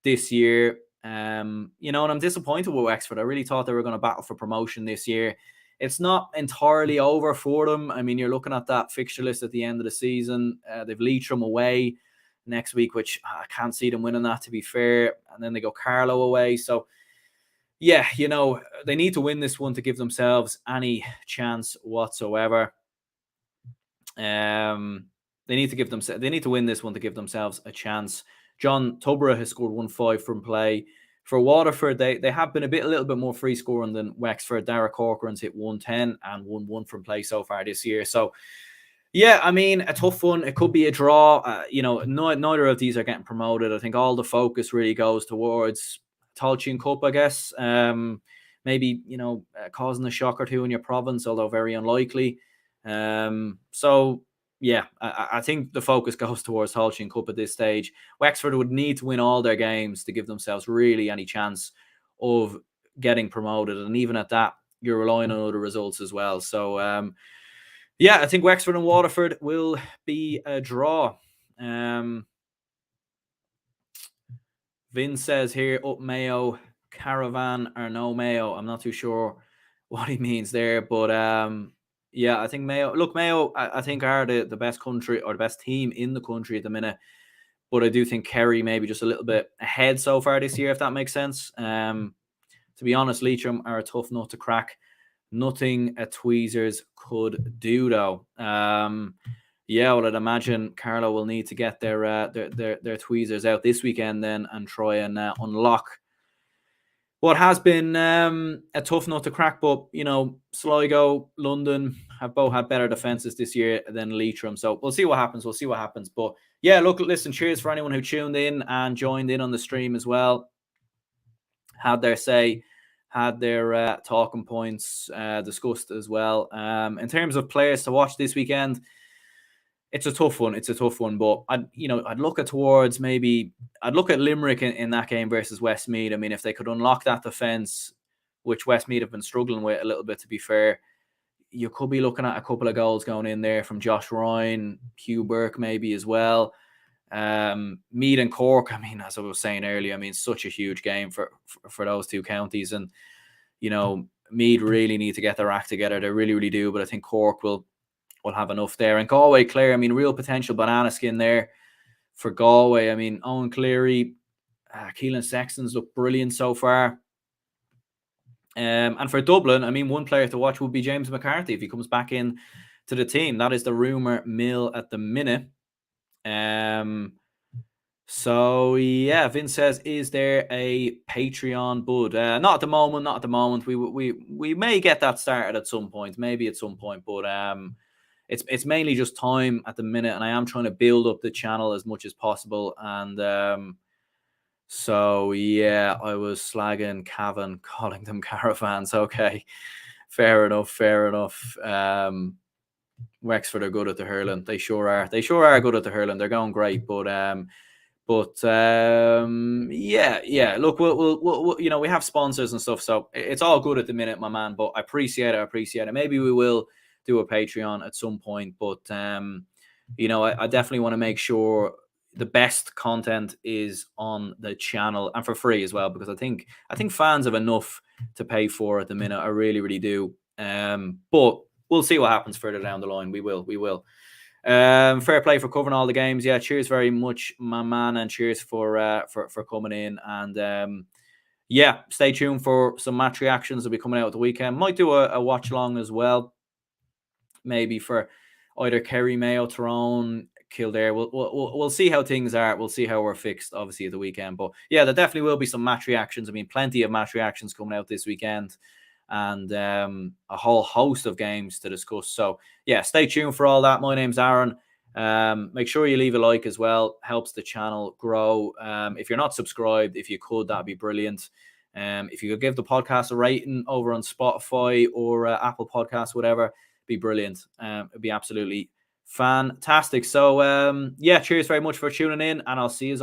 this year. And I'm disappointed with Wexford. I really thought they were going to battle for promotion this year. It's not entirely over for them. I mean, you're looking at that fixture list at the end of the season. They've Leitrim away next week, which I can't see them winning that, to be fair. And then they go Carlow away. So, yeah, they need to win this one to give themselves any chance whatsoever. They need to win this one to give themselves a chance. John Tubberah has scored 1-5 from play. For Waterford, they have been a little bit more free scoring than Wexford. Dara Corcoran's hit 110 and 1-1 from play so far this year. So, yeah, I mean, a tough one. It could be a draw. Neither of these are getting promoted. I think all the focus really goes towards Tailteann Cup, I guess. Maybe, causing a shock or two in your province, although very unlikely. So, yeah, I think the focus goes towards Tailteann Cup at this stage. Wexford would need to win all their games to give themselves really any chance of getting promoted. And even at that, you're relying on other results as well. So, yeah, I think Wexford and Waterford will be a draw. Vin says here, up Mayo, caravan or no Mayo. I'm not too sure what he means there, but yeah, I think Mayo. Look, Mayo, I think are the best country or the best team in the country at the minute. But I do think Kerry maybe just a little bit ahead so far this year, if that makes sense. To be honest, Leitrim are a tough nut to crack. Nothing a tweezers could do, though. Yeah, well, I'd imagine Carlo will need to get their tweezers out this weekend then and try and unlock what has been a tough nut to crack. But, you know, Sligo, London have both had better defences this year than Leitrim. So we'll see what happens. We'll see what happens. But, yeah, look, listen, cheers for anyone who tuned in and joined in on the stream as well. Had their say, had their talking points discussed as well. In terms of players to watch this weekend, it's a tough one. It's a tough one, but I'd look at towards I'd look at Limerick in that game versus Westmeath. I mean, if they could unlock that defence, which Westmeath have been struggling with a little bit, to be fair, you could be looking at a couple of goals going in there from Josh Ryan, Hugh Burke maybe as well. Meath and Cork, I mean, as I was saying earlier, I mean, such a huge game for those two counties. And, you know, Meath really need to get their act together. They really, really do. But I think Cork will have enough there. And Galway, Clare, I mean, real potential banana skin there for Galway. I mean, Owen Cleary, Keelan Sexton's looked brilliant so far. And for Dublin, I mean, one player to watch would be James McCarthy if he comes back in to the team. That is the rumour mill at the minute. So yeah, Vince says, is there a Patreon bud? Not at the moment. Not at the moment. We may get that started at some point. Maybe at some point, but it's mainly just time at the minute, and I am trying to build up the channel as much as possible. And so yeah, I was slagging Cavan, calling them caravans. Okay, fair enough. Wexford are good at the hurling. They sure are. They sure are good at the hurling. They're going great, but yeah. Look, we'll you know, we have sponsors and stuff, so it's all good at the minute, my man. But I appreciate it. Maybe we will do a Patreon at some point, but you know, I definitely want to make sure the best content is on the channel and for free as well, because I think fans have enough to pay for at the minute. I really, really do. But we'll see what happens further down the line. We will. Fair play for covering all the games. Yeah, cheers very much, my man, and cheers for coming in. And yeah, stay tuned for some match reactions that'll be coming out at the weekend. Might do a watch along as well, maybe for either Kerry, Mayo, Tyrone, Kildare. We'll see how things are. We'll see how we're fixed, obviously, at the weekend. But yeah, there definitely will be some match reactions. I mean, plenty of match reactions coming out this weekend, and a whole host of games to discuss. So yeah, stay tuned for all that. My name's Aaron. Make sure you leave a like as well. Helps the channel grow. If you're not subscribed, if you could, that'd be brilliant. If you could give the podcast a rating over on Spotify or Apple Podcasts, whatever, be brilliant. It'd be absolutely fantastic. So yeah, cheers very much for tuning in, and I'll see you